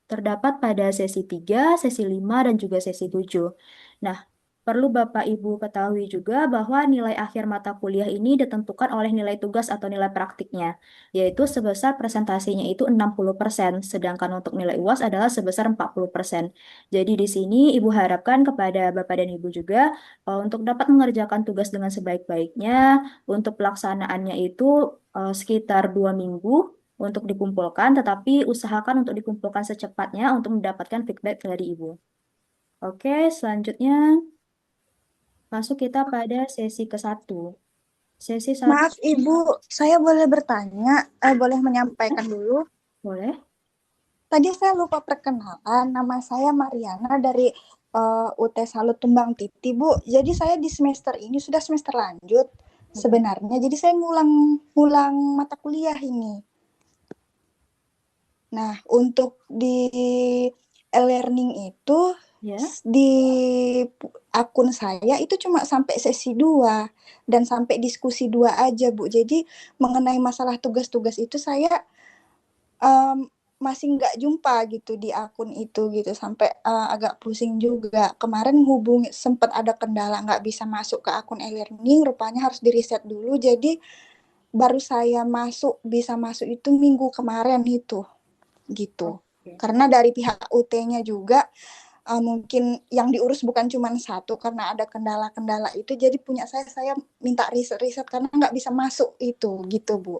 terdapat pada sesi 3, sesi 5, dan juga sesi 7. Nah, perlu Bapak Ibu ketahui juga bahwa nilai akhir mata kuliah ini ditentukan oleh nilai tugas atau nilai praktiknya, yaitu sebesar presentasinya itu 60%, sedangkan untuk nilai UAS adalah sebesar 40%. Jadi di sini Ibu harapkan kepada Bapak dan Ibu juga untuk dapat mengerjakan tugas dengan sebaik-baiknya, untuk pelaksanaannya itu sekitar 2 minggu untuk dikumpulkan, tetapi usahakan untuk dikumpulkan secepatnya untuk mendapatkan feedback dari Ibu. Oke, selanjutnya masuk kita pada sesi ke-1. Sesi 1. Maaf Ibu, saya boleh bertanya, boleh menyampaikan dulu? Boleh. Tadi saya lupa perkenalan, nama saya Mariana dari UT Salut Tumbang Titi, Bu. Jadi saya di semester ini sudah semester lanjut sebenarnya. Jadi saya ngulang mata kuliah ini. Nah, untuk di e-learning itu di akun saya itu cuma sampai sesi 2 dan sampai diskusi 2 aja, Bu. Jadi mengenai masalah tugas-tugas itu saya masih nggak jumpa gitu di akun itu gitu, sampai agak pusing juga. Kemarin sempat ada kendala nggak bisa masuk ke akun e-learning, rupanya harus di-reset dulu. Jadi baru saya bisa masuk itu minggu kemarin itu gitu. Karena dari pihak UT-nya juga mungkin yang diurus bukan cuma satu, karena ada kendala-kendala itu, jadi punya saya minta riset karena nggak bisa masuk itu gitu, Bu.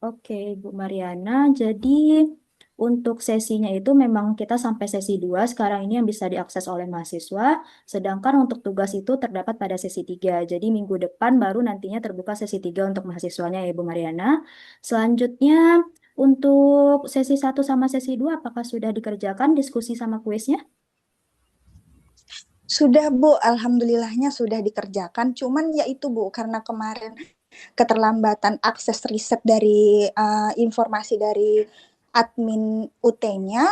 Oke, Bu Mariana. Jadi untuk sesinya itu memang kita sampai sesi 2 sekarang ini yang bisa diakses oleh mahasiswa, sedangkan untuk tugas itu terdapat pada sesi 3. Jadi minggu depan baru nantinya terbuka sesi 3 untuk mahasiswanya ya Bu Mariana. Selanjutnya untuk sesi 1 sama sesi 2 apakah sudah dikerjakan diskusi sama kuisnya? Sudah, Bu. Alhamdulillahnya sudah dikerjakan. Cuman ya itu, Bu, karena kemarin keterlambatan akses riset dari informasi dari admin UT-nya,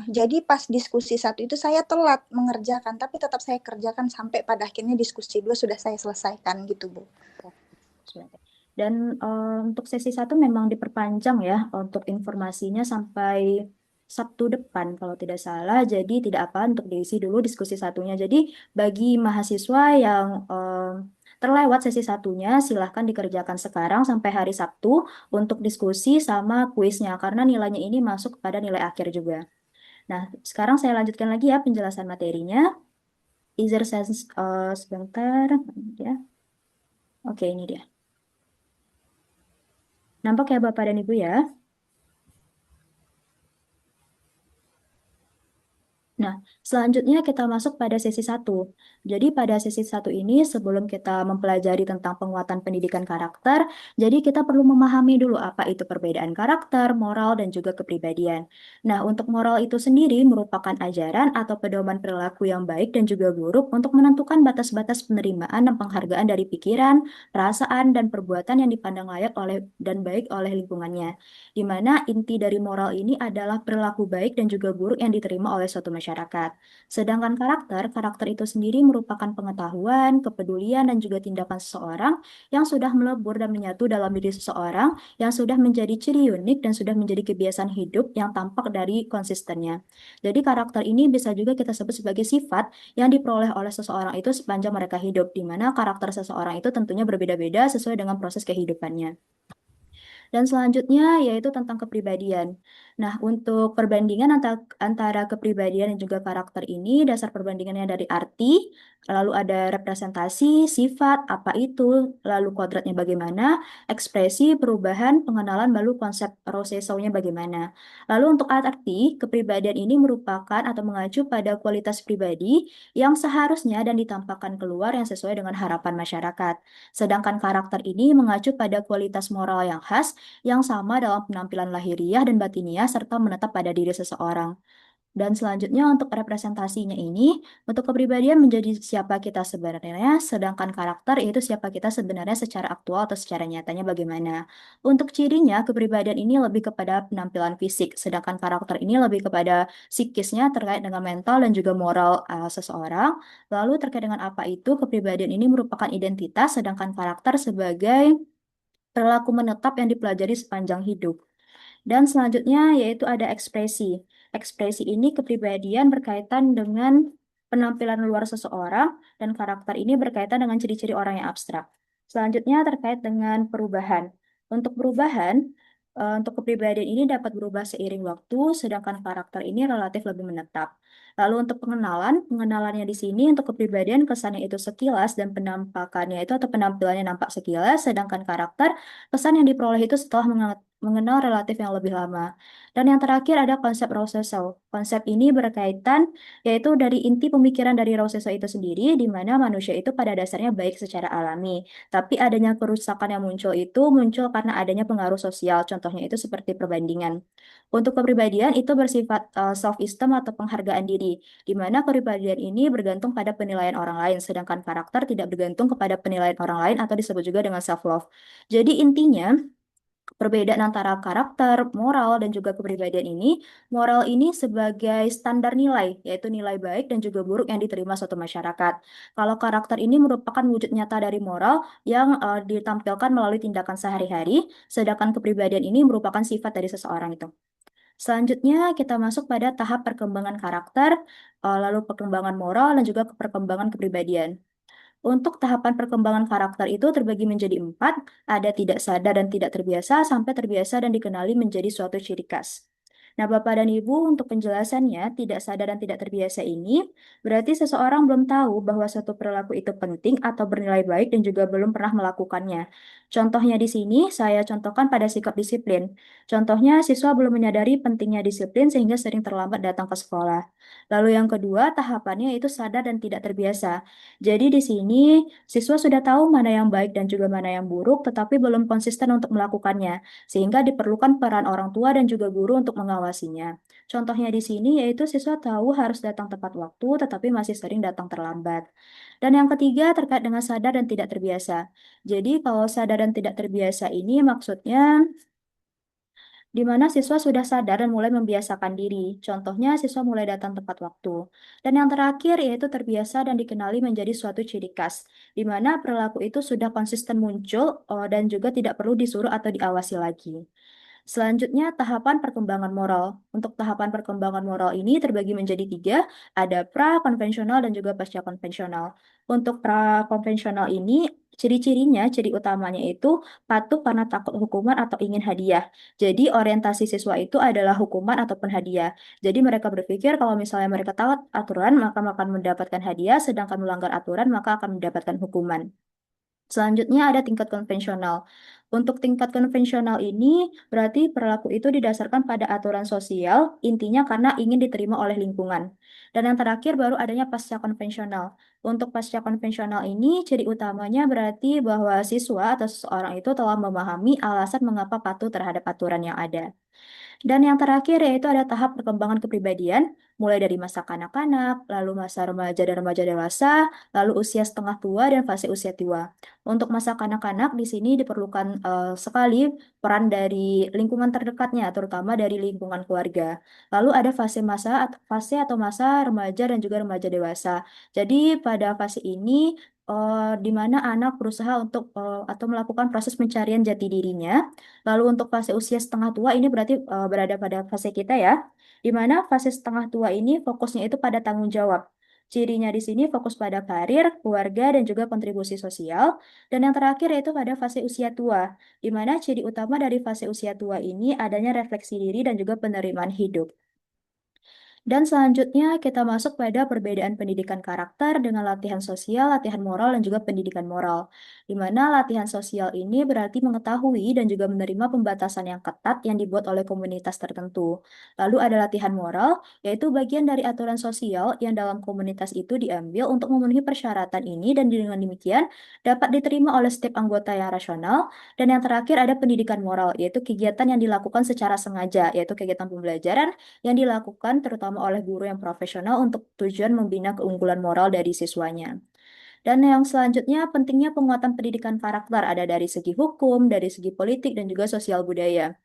jadi pas diskusi 1 itu saya telat mengerjakan, tapi tetap saya kerjakan sampai pada akhirnya diskusi 2 sudah saya selesaikan gitu, Bu. Dan untuk sesi 1 memang diperpanjang ya untuk informasinya sampai Sabtu depan kalau tidak salah. Jadi tidak apa untuk diisi dulu diskusi 1-nya. Jadi bagi mahasiswa yang terlewat sesi 1-nya silahkan dikerjakan sekarang sampai hari Sabtu untuk diskusi sama kuisnya karena nilainya ini masuk pada nilai akhir juga. Nah, sekarang saya lanjutkan lagi ya penjelasan materinya. Exercise sebentar ya. Oke, ini dia. Nampak ya Bapak dan Ibu ya? Nah, selanjutnya kita masuk pada sesi 1. Jadi pada sesi 1 ini sebelum kita mempelajari tentang penguatan pendidikan karakter, jadi kita perlu memahami dulu apa itu perbedaan karakter, moral, dan juga kepribadian. Nah, untuk moral itu sendiri merupakan ajaran atau pedoman perilaku yang baik dan juga buruk untuk menentukan batas-batas penerimaan dan penghargaan dari pikiran, perasaan, dan perbuatan yang dipandang layak dan baik oleh lingkungannya. Di mana inti dari moral ini adalah perilaku baik dan juga buruk yang diterima oleh suatu masyarakat. Sedangkan karakter itu sendiri merupakan pengetahuan, kepedulian, dan juga tindakan seseorang yang sudah melebur dan menyatu dalam diri seseorang, yang sudah menjadi ciri unik dan sudah menjadi kebiasaan hidup yang tampak dari konsistennya. Jadi karakter ini bisa juga kita sebut sebagai sifat yang diperoleh oleh seseorang itu sepanjang mereka hidup, di mana karakter seseorang itu tentunya berbeda-beda sesuai dengan proses kehidupannya. Dan selanjutnya yaitu tentang kepribadian. Nah, untuk perbandingan antara kepribadian dan juga karakter ini, dasar perbandingannya dari arti, lalu ada representasi, sifat, apa itu, lalu kodratnya bagaimana, ekspresi, perubahan, pengenalan, lalu konsep Rousseau-nya bagaimana. Lalu untuk arti, kepribadian ini merupakan atau mengacu pada kualitas pribadi yang seharusnya dan ditampakkan keluar yang sesuai dengan harapan masyarakat. Sedangkan karakter ini mengacu pada kualitas moral yang khas, yang sama dalam penampilan lahiriah dan batiniah serta menetap pada diri seseorang. Dan selanjutnya untuk representasinya ini, untuk kepribadian menjadi siapa kita sebenarnya, sedangkan karakter itu siapa kita sebenarnya secara aktual atau secara nyatanya bagaimana. Untuk cirinya, kepribadian ini lebih kepada penampilan fisik, sedangkan karakter ini lebih kepada psikisnya terkait dengan mental dan juga moral seseorang. Lalu terkait dengan apa itu, kepribadian ini merupakan identitas, sedangkan karakter sebagai perilaku menetap yang dipelajari sepanjang hidup. Dan selanjutnya yaitu ada ekspresi. Ekspresi ini kepribadian berkaitan dengan penampilan luar seseorang, dan karakter ini berkaitan dengan ciri-ciri orang yang abstrak. Selanjutnya terkait dengan perubahan. Untuk perubahan, untuk kepribadian ini dapat berubah seiring waktu, sedangkan karakter ini relatif lebih menetap. Lalu untuk pengenalannya di sini untuk kepribadian kesannya itu sekilas dan penampakannya itu atau penampilannya nampak sekilas, sedangkan karakter kesan yang diperoleh itu setelah mengenal relatif yang lebih lama. Dan yang terakhir ada konsep Rousseau. Konsep ini berkaitan yaitu dari inti pemikiran dari Rousseau itu sendiri, di mana manusia itu pada dasarnya baik secara alami. Tapi adanya kerusakan yang muncul karena adanya pengaruh sosial, contohnya itu seperti perbandingan. Untuk kepribadian itu bersifat self-esteem atau penghargaan diri, di mana kepribadian ini bergantung pada penilaian orang lain, sedangkan karakter tidak bergantung kepada penilaian orang lain atau disebut juga dengan self-love. Jadi intinya, perbedaan antara karakter, moral, dan juga kepribadian ini, moral ini sebagai standar nilai, yaitu nilai baik dan juga buruk yang diterima suatu masyarakat. Kalau karakter ini merupakan wujud nyata dari moral yang ditampilkan melalui tindakan sehari-hari, sedangkan kepribadian ini merupakan sifat dari seseorang itu. Selanjutnya kita masuk pada tahap perkembangan karakter, lalu perkembangan moral, dan juga perkembangan kepribadian. Untuk tahapan perkembangan karakter itu terbagi menjadi 4, ada tidak sadar dan tidak terbiasa, sampai terbiasa dan dikenali menjadi suatu ciri khas. Nah, Bapak dan Ibu, untuk penjelasannya, tidak sadar dan tidak terbiasa ini berarti seseorang belum tahu bahwa suatu perilaku itu penting atau bernilai baik dan juga belum pernah melakukannya. Contohnya di sini, saya contohkan pada sikap disiplin. Contohnya, siswa belum menyadari pentingnya disiplin sehingga sering terlambat datang ke sekolah. Lalu yang kedua, tahapannya itu sadar dan tidak terbiasa. Jadi di sini, siswa sudah tahu mana yang baik dan juga mana yang buruk, tetapi belum konsisten untuk melakukannya sehingga diperlukan peran orang tua dan juga guru untuk mengawasinya. Contohnya di sini yaitu siswa tahu harus datang tepat waktu, tetapi masih sering datang terlambat. Dan yang ketiga terkait dengan sadar dan tidak terbiasa. Jadi kalau sadar dan tidak terbiasa ini maksudnya di mana siswa sudah sadar dan mulai membiasakan diri. Contohnya, siswa mulai datang tepat waktu. Dan yang terakhir yaitu terbiasa dan dikenali menjadi suatu ciri khas, di mana perilaku itu sudah konsisten muncul dan juga tidak perlu disuruh atau diawasi lagi. Selanjutnya, tahapan perkembangan moral. Untuk tahapan perkembangan moral ini terbagi menjadi 3, ada pra-konvensional dan juga pasca-konvensional. Untuk pra-konvensional ini, ciri-cirinya, ciri utamanya itu patuh karena takut hukuman atau ingin hadiah. Jadi, orientasi siswa itu adalah hukuman ataupun hadiah. Jadi, mereka berpikir kalau misalnya mereka taat aturan, maka akan mendapatkan hadiah, sedangkan melanggar aturan, maka akan mendapatkan hukuman. Selanjutnya ada tingkat konvensional. Untuk tingkat konvensional ini berarti perilaku itu didasarkan pada aturan sosial, intinya karena ingin diterima oleh lingkungan. Dan yang terakhir baru adanya pasca konvensional. Untuk pasca konvensional ini ciri utamanya berarti bahwa siswa atau seseorang itu telah memahami alasan mengapa patuh terhadap aturan yang ada. Dan yang terakhir yaitu ada tahap perkembangan kepribadian, mulai dari masa kanak-kanak, lalu masa remaja dan remaja dewasa, lalu usia setengah tua dan fase usia tua. Untuk masa kanak-kanak di sini diperlukan sekali peran dari lingkungan terdekatnya, terutama dari lingkungan keluarga. Lalu ada fase atau masa remaja dan juga remaja dewasa. Jadi pada fase ini di mana anak berusaha untuk atau melakukan proses pencarian jati dirinya. Lalu untuk fase usia setengah tua ini berarti berada pada fase kita ya, di mana fase setengah tua ini fokusnya itu pada tanggung jawab. Cirinya di sini fokus pada karir, keluarga, dan juga kontribusi sosial. Dan yang terakhir yaitu pada fase usia tua, di mana ciri utama dari fase usia tua ini adanya refleksi diri dan juga penerimaan hidup. Dan selanjutnya kita masuk pada perbedaan pendidikan karakter dengan latihan sosial, latihan moral, dan juga pendidikan moral. Di mana latihan sosial ini berarti mengetahui dan juga menerima pembatasan yang ketat yang dibuat oleh komunitas tertentu. Lalu ada latihan moral, yaitu bagian dari aturan sosial yang dalam komunitas itu diambil untuk memenuhi persyaratan ini dan dengan demikian dapat diterima oleh setiap anggota yang rasional. Dan yang terakhir ada pendidikan moral, yaitu kegiatan yang dilakukan secara sengaja, yaitu kegiatan pembelajaran yang dilakukan terutama oleh guru yang profesional untuk tujuan membina keunggulan moral dari siswanya. Dan yang selanjutnya pentingnya penguatan pendidikan karakter ada dari segi hukum, dari segi politik, dan juga sosial budaya.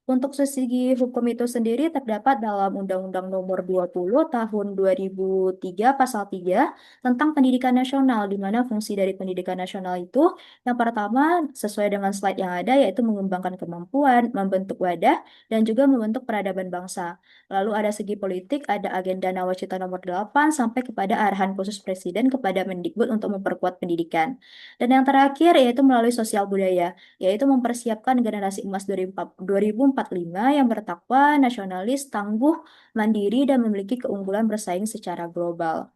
Untuk segi hukum itu sendiri terdapat dalam Undang-Undang Nomor 20 Tahun 2003 Pasal 3 tentang Pendidikan Nasional, di mana fungsi dari pendidikan nasional itu yang pertama sesuai dengan slide yang ada yaitu mengembangkan kemampuan, membentuk wadah, dan juga membentuk peradaban bangsa. Lalu ada segi politik, ada agenda Nawacita Nomor 8 sampai kepada arahan khusus Presiden kepada Mendikbud untuk memperkuat pendidikan. Dan yang terakhir yaitu melalui sosial budaya, yaitu mempersiapkan generasi emas 2045 yang bertakwa, nasionalis, tangguh, mandiri, dan memiliki keunggulan bersaing secara global.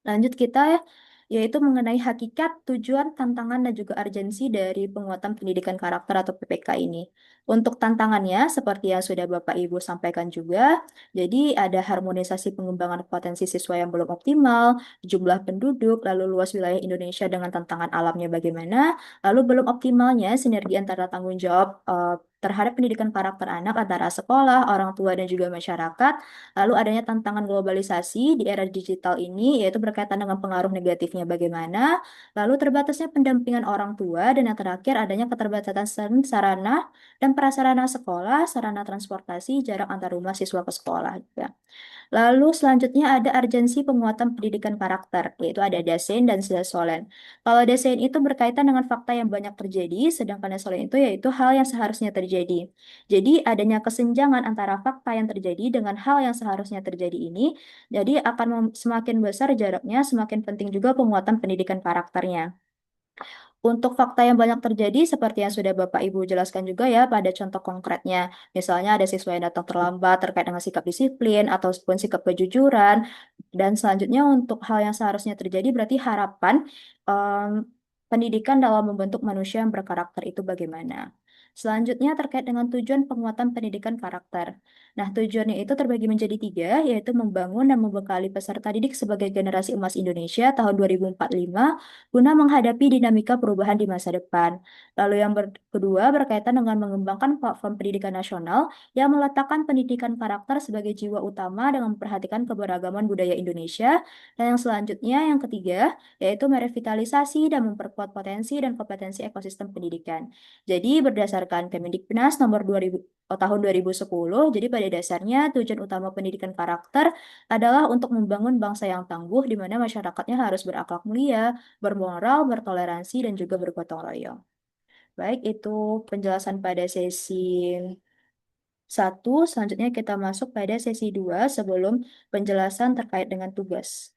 Lanjut kita ya, yaitu mengenai hakikat, tujuan, tantangan, dan juga urgensi dari penguatan pendidikan karakter atau PPK ini. Untuk tantangannya, seperti yang sudah Bapak Ibu sampaikan juga, jadi ada harmonisasi pengembangan potensi siswa yang belum optimal, jumlah penduduk, lalu luas wilayah Indonesia dengan tantangan alamnya bagaimana, lalu belum optimalnya sinergi antara tanggung jawab terhadap pendidikan karakter anak antara sekolah, orang tua, dan juga masyarakat. Lalu adanya tantangan globalisasi di era digital ini, yaitu berkaitan dengan pengaruh negatifnya bagaimana. Lalu terbatasnya pendampingan orang tua, dan yang terakhir adanya keterbatasan sarana dan prasarana sekolah, sarana transportasi, jarak antar rumah siswa ke sekolah juga. Lalu selanjutnya ada urgensi penguatan pendidikan karakter, yaitu ada Dasein dan Dasolen. Kalau Dasein itu berkaitan dengan fakta yang banyak terjadi, sedangkan Dasolen itu yaitu hal yang seharusnya terjadi. Jadi adanya kesenjangan antara fakta yang terjadi dengan hal yang seharusnya terjadi ini, jadi akan semakin besar jaraknya, semakin penting juga penguatan pendidikan karakternya. Untuk fakta yang banyak terjadi, seperti yang sudah Bapak Ibu jelaskan juga ya pada contoh konkretnya. Misalnya ada siswa yang datang terlambat terkait dengan sikap disiplin ataupun sikap kejujuran. Dan selanjutnya untuk hal yang seharusnya terjadi berarti harapan pendidikan dalam membentuk manusia yang berkarakter itu bagaimana. Selanjutnya terkait dengan tujuan penguatan pendidikan karakter. Nah, tujuannya itu terbagi menjadi tiga, yaitu membangun dan membekali peserta didik sebagai generasi emas Indonesia tahun 2045 guna menghadapi dinamika perubahan di masa depan. Lalu yang kedua berkaitan dengan mengembangkan platform pendidikan nasional yang meletakkan pendidikan karakter sebagai jiwa utama dengan memperhatikan keberagaman budaya Indonesia. Dan yang selanjutnya, yang ketiga, yaitu merevitalisasi dan memperkuat potensi dan kompetensi ekosistem pendidikan. Jadi berdasarkan Kemendikbud nomor 2000 tahun 2010, jadi pada dasarnya tujuan utama pendidikan karakter adalah untuk membangun bangsa yang tangguh di mana masyarakatnya harus berakhlak mulia, bermoral, bertoleransi, dan juga bergotong royong. Baik, itu penjelasan pada sesi 1. Selanjutnya kita masuk pada sesi 2 sebelum penjelasan terkait dengan tugas.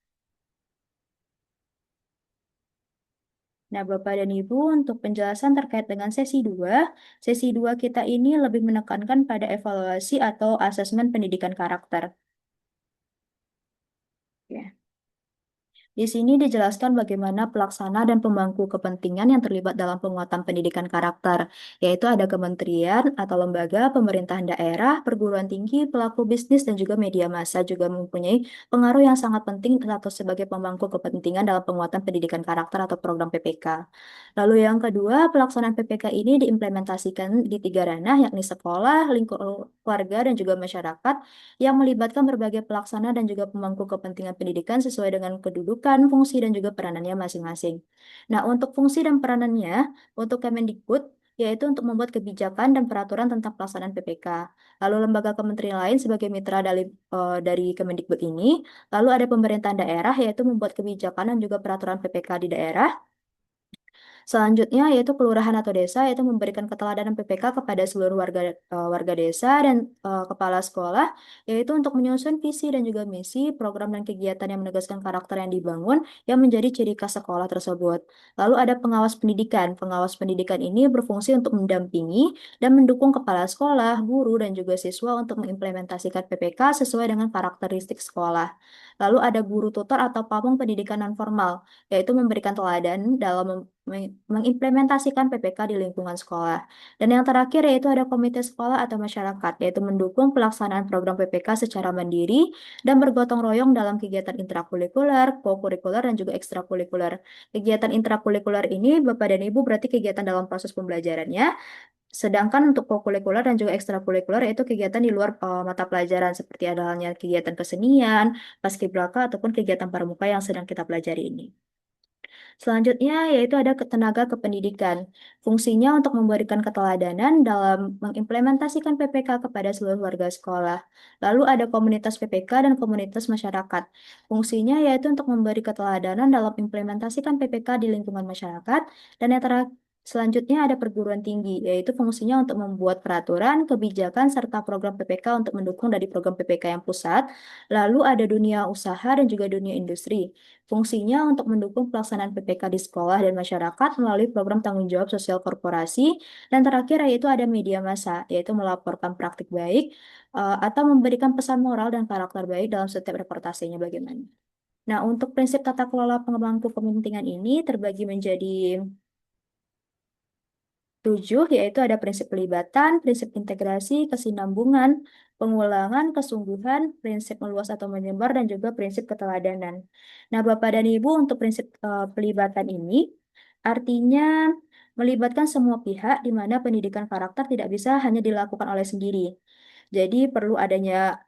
Nah, Bapak dan Ibu, untuk penjelasan terkait dengan sesi 2 kita ini lebih menekankan pada evaluasi atau asesmen pendidikan karakter. Ya. Di sini dijelaskan bagaimana pelaksana dan pemangku kepentingan yang terlibat dalam penguatan pendidikan karakter, yaitu ada kementerian atau lembaga, pemerintahan daerah, perguruan tinggi, pelaku bisnis, dan juga media massa juga mempunyai pengaruh yang sangat penting atau sebagai pemangku kepentingan dalam penguatan pendidikan karakter atau program PPK. Lalu yang kedua, pelaksanaan PPK ini diimplementasikan di 3 ranah, yakni sekolah, lingkup keluarga, dan juga masyarakat, yang melibatkan berbagai pelaksana dan juga pemangku kepentingan pendidikan sesuai dengan kedudukan, fungsi, dan juga peranannya masing-masing. Nah, untuk fungsi dan peranannya, untuk Kemendikbud, yaitu untuk membuat kebijakan dan peraturan tentang pelaksanaan PPK. Lalu lembaga kementerian lain sebagai mitra dari Kemendikbud ini, lalu ada pemerintahan daerah, yaitu membuat kebijakan dan juga peraturan PPK di daerah. Selanjutnya yaitu kelurahan atau desa yaitu memberikan keteladanan PPK kepada seluruh warga desa dan kepala sekolah yaitu untuk menyusun visi dan juga misi program dan kegiatan yang menegaskan karakter yang dibangun yang menjadi ciri khas sekolah tersebut. Lalu ada pengawas pendidikan. Pengawas pendidikan ini berfungsi untuk mendampingi dan mendukung kepala sekolah, guru dan juga siswa untuk mengimplementasikan PPK sesuai dengan karakteristik sekolah. Lalu ada guru tutor atau pamong pendidikan non formal yaitu memberikan teladan dalam mengimplementasikan PPK di lingkungan sekolah. Dan yang terakhir yaitu ada komite sekolah atau masyarakat, yaitu mendukung pelaksanaan program PPK secara mandiri dan bergotong royong dalam kegiatan intrakurikuler, kokurikuler, dan juga ekstrakurikuler. Kegiatan intrakurikuler ini, Bapak dan Ibu, berarti kegiatan dalam proses pembelajarannya. Sedangkan untuk kokurikuler dan juga ekstrakurikuler yaitu kegiatan di luar mata pelajaran seperti adanya kegiatan kesenian, paskibraka ataupun kegiatan pramuka yang sedang kita pelajari ini. Selanjutnya yaitu ada tenaga kependidikan. Fungsinya untuk memberikan keteladanan dalam mengimplementasikan PPK kepada seluruh warga sekolah. Lalu ada komunitas PPK dan komunitas masyarakat. Fungsinya yaitu untuk memberi keteladanan dalam implementasikan PPK di lingkungan masyarakat. Dan yang terakhir, selanjutnya ada perguruan tinggi, yaitu fungsinya untuk membuat peraturan, kebijakan, serta program PPK untuk mendukung dari program PPK yang pusat. Lalu ada dunia usaha dan juga dunia industri. Fungsinya untuk mendukung pelaksanaan PPK di sekolah dan masyarakat melalui program tanggung jawab sosial korporasi. Dan terakhir yaitu ada media massa, yaitu melaporkan praktik baik atau memberikan pesan moral dan karakter baik dalam setiap reportasenya bagaimana. Nah, untuk prinsip tata kelola pemangku kepentingan ini terbagi menjadi 7, yaitu ada prinsip pelibatan, prinsip integrasi, kesinambungan, pengulangan, kesungguhan, prinsip meluas atau menyebar, dan juga prinsip keteladanan. Nah, Bapak dan Ibu, untuk prinsip pelibatan ini artinya melibatkan semua pihak di mana pendidikan karakter tidak bisa hanya dilakukan oleh sendiri. Jadi perlu adanya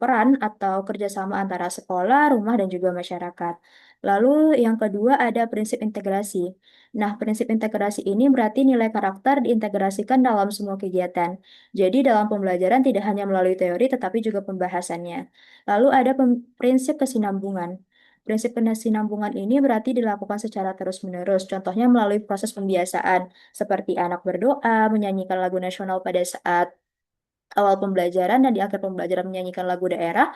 peran atau kerjasama antara sekolah, rumah, dan juga masyarakat. Lalu yang kedua ada prinsip integrasi. Nah, prinsip integrasi ini berarti nilai karakter diintegrasikan dalam semua kegiatan. Jadi dalam pembelajaran tidak hanya melalui teori tetapi juga pembahasannya. Lalu ada prinsip kesinambungan. Prinsip kesinambungan ini berarti dilakukan secara terus-menerus. Contohnya melalui proses pembiasaan, seperti anak berdoa, menyanyikan lagu nasional pada saat awal pembelajaran dan di akhir pembelajaran menyanyikan lagu daerah,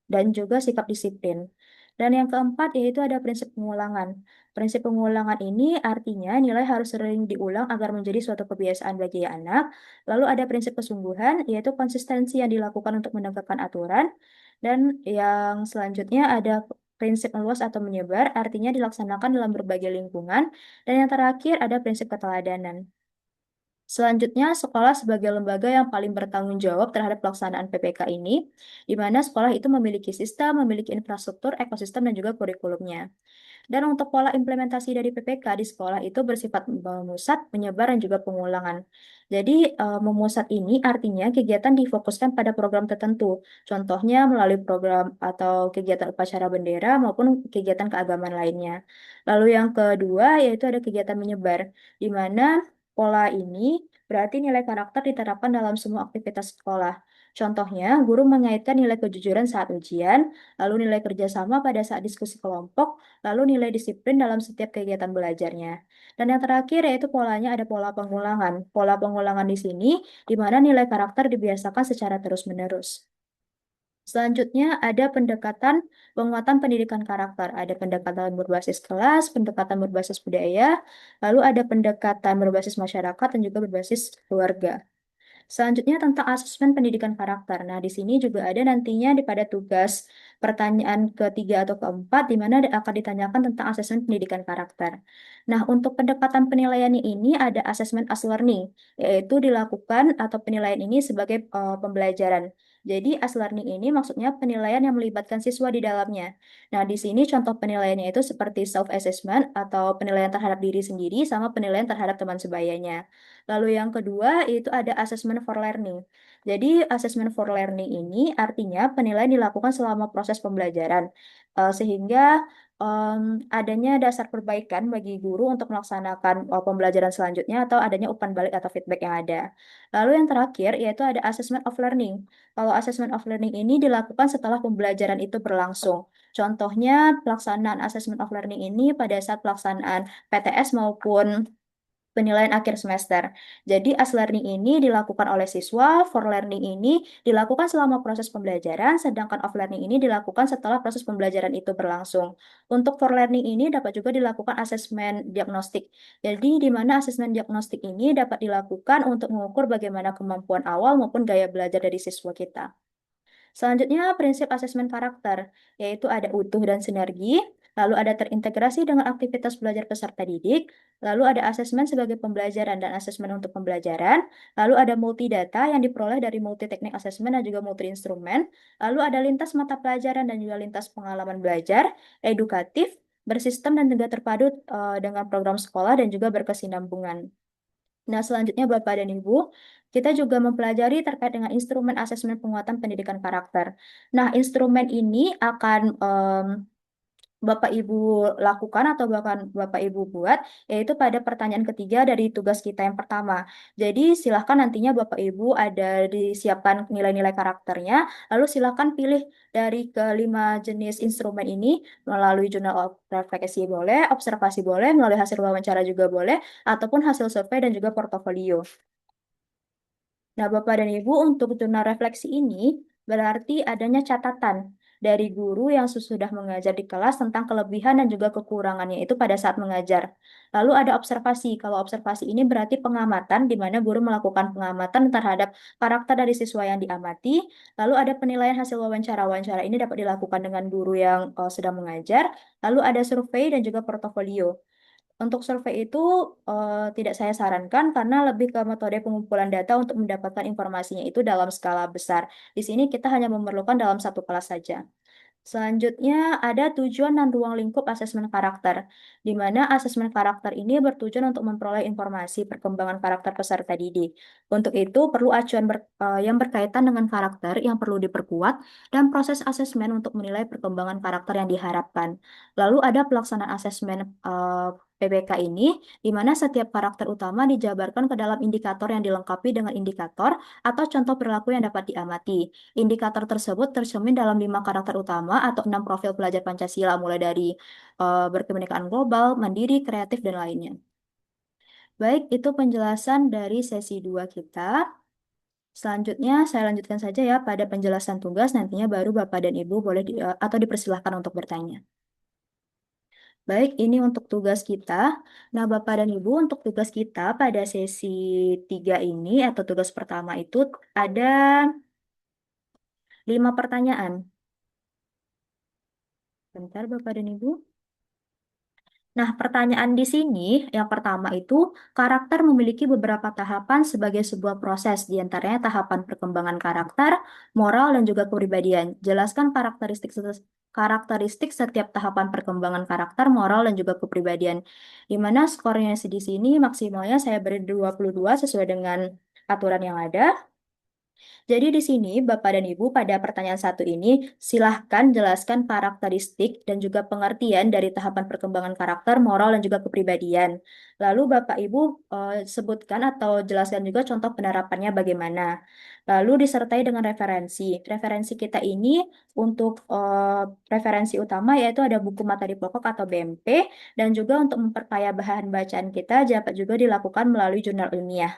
dan juga sikap disiplin. Dan yang keempat yaitu ada prinsip pengulangan. Prinsip pengulangan ini artinya nilai harus sering diulang agar menjadi suatu kebiasaan bagi anak. Lalu ada prinsip kesungguhan, yaitu konsistensi yang dilakukan untuk menegakkan aturan. Dan yang selanjutnya ada prinsip meluas atau menyebar, artinya dilaksanakan dalam berbagai lingkungan. Dan yang terakhir ada prinsip keteladanan. Selanjutnya, sekolah sebagai lembaga yang paling bertanggung jawab terhadap pelaksanaan PPK ini, di mana sekolah itu memiliki sistem, memiliki infrastruktur, ekosistem, dan juga kurikulumnya. Dan untuk pola implementasi dari PPK di sekolah itu bersifat memusat, menyebar, dan juga pengulangan. Jadi, memusat ini artinya kegiatan difokuskan pada program tertentu. Contohnya melalui program atau kegiatan upacara bendera maupun kegiatan keagamaan lainnya. Lalu yang kedua yaitu ada kegiatan menyebar, di mana pola ini berarti nilai karakter diterapkan dalam semua aktivitas sekolah. Contohnya, guru mengaitkan nilai kejujuran saat ujian, lalu nilai kerjasama pada saat diskusi kelompok, lalu nilai disiplin dalam setiap kegiatan belajarnya. Dan yang terakhir yaitu polanya ada pola pengulangan. Pola pengulangan di sini, di mana nilai karakter dibiasakan secara terus-menerus. Selanjutnya ada pendekatan penguatan pendidikan karakter. Ada pendekatan berbasis kelas, pendekatan berbasis budaya, lalu ada pendekatan berbasis masyarakat, dan juga berbasis keluarga. Selanjutnya tentang asesmen pendidikan karakter. Nah, di sini juga ada nantinya pada tugas pertanyaan ketiga atau keempat, di mana akan ditanyakan tentang asesmen pendidikan karakter. Nah, untuk pendekatan penilaiannya ini ada asesmen as learning, yaitu dilakukan atau penilaian ini sebagai pembelajaran. Jadi, as learning ini maksudnya penilaian yang melibatkan siswa di dalamnya. Nah, di sini contoh penilaiannya itu seperti self-assessment atau penilaian terhadap diri sendiri sama penilaian terhadap teman sebayanya. Lalu yang kedua itu ada assessment for learning. Jadi assessment for learning ini artinya penilaian dilakukan selama proses pembelajaran, sehingga adanya dasar perbaikan bagi guru untuk melaksanakan pembelajaran selanjutnya atau adanya umpan balik atau feedback yang ada. Lalu yang terakhir yaitu ada assessment of learning. Kalau assessment of learning ini dilakukan setelah pembelajaran itu berlangsung. Contohnya pelaksanaan assessment of learning ini pada saat pelaksanaan PTS maupun penilaian akhir semester. Jadi as learning ini dilakukan oleh siswa, for learning ini dilakukan selama proses pembelajaran, sedangkan off learning ini dilakukan setelah proses pembelajaran itu berlangsung. Untuk for learning ini dapat juga dilakukan asesmen diagnostik. Jadi di mana asesmen diagnostik ini dapat dilakukan untuk mengukur bagaimana kemampuan awal maupun gaya belajar dari siswa kita. Selanjutnya, prinsip asesmen karakter, yaitu ada utuh dan sinergi, lalu ada terintegrasi dengan aktivitas belajar peserta didik, lalu ada asesmen sebagai pembelajaran dan asesmen untuk pembelajaran, lalu ada multi data yang diperoleh dari multi teknik asesmen dan juga multi instrumen, lalu ada lintas mata pelajaran dan juga lintas pengalaman belajar, edukatif, bersistem dan juga terpadu dengan program sekolah dan juga berkesinambungan. Nah, selanjutnya Bapak dan Ibu, kita juga mempelajari terkait dengan instrumen asesmen penguatan pendidikan karakter. Nah, instrumen ini akan Bapak Ibu lakukan atau bahkan Bapak Ibu buat, yaitu pada pertanyaan ketiga dari tugas kita yang pertama. Jadi silahkan nantinya Bapak Ibu ada disiapkan nilai-nilai karakternya, lalu silahkan pilih dari kelima jenis instrumen ini melalui jurnal refleksi boleh, observasi boleh, melalui hasil wawancara juga boleh, ataupun hasil survei dan juga portofolio. Nah, Bapak dan Ibu, untuk jurnal refleksi ini berarti adanya catatan dari guru yang sudah mengajar di kelas tentang kelebihan dan juga kekurangannya itu pada saat mengajar. Lalu ada observasi. Kalau observasi ini berarti pengamatan, di mana guru melakukan pengamatan terhadap karakter dari siswa yang diamati. Lalu ada penilaian hasil wawancara. Wawancara ini dapat dilakukan dengan guru yang sedang mengajar. Lalu ada survei dan juga portofolio. Untuk survei itu tidak saya sarankan karena lebih ke metode pengumpulan data untuk mendapatkan informasinya itu dalam skala besar. Di sini kita hanya memerlukan dalam satu kelas saja. Selanjutnya ada tujuan dan ruang lingkup asesmen karakter, di mana asesmen karakter ini bertujuan untuk memperoleh informasi perkembangan karakter peserta didik. Untuk itu perlu acuan yang berkaitan dengan karakter yang perlu diperkuat dan proses asesmen untuk menilai perkembangan karakter yang diharapkan. Lalu ada pelaksanaan asesmen PBK ini, di mana setiap karakter utama dijabarkan ke dalam indikator yang dilengkapi dengan indikator atau contoh perilaku yang dapat diamati. Indikator tersebut tercermin dalam 5 karakter utama atau 6 profil pelajar Pancasila, mulai dari berkebinekaan global, mandiri, kreatif, dan lainnya. Baik, itu penjelasan dari sesi 2 kita. Selanjutnya, saya lanjutkan saja ya pada penjelasan tugas, nantinya baru Bapak dan Ibu boleh atau dipersilahkan untuk bertanya. Baik, ini untuk tugas kita. Nah, Bapak dan Ibu, untuk tugas kita pada sesi 3 ini atau tugas pertama itu ada 5 pertanyaan. Bentar, Bapak dan Ibu. Nah, pertanyaan di sini yang pertama itu, karakter memiliki beberapa tahapan sebagai sebuah proses, di antaranya tahapan perkembangan karakter, moral, dan juga kepribadian. Jelaskan karakteristik setiap tahapan perkembangan karakter, moral, dan juga kepribadian. Di mana skornya di sini maksimalnya saya beri 22 sesuai dengan aturan yang ada. Jadi di sini Bapak dan Ibu pada pertanyaan satu ini silahkan jelaskan karakteristik dan juga pengertian dari tahapan perkembangan karakter, moral, dan juga kepribadian. Lalu Bapak Ibu sebutkan atau jelaskan juga contoh penerapannya bagaimana. Lalu disertai dengan referensi. Referensi kita ini untuk referensi utama yaitu ada buku materi pokok atau BMP dan juga untuk memperkaya bahan bacaan kita dapat juga dilakukan melalui jurnal ilmiah.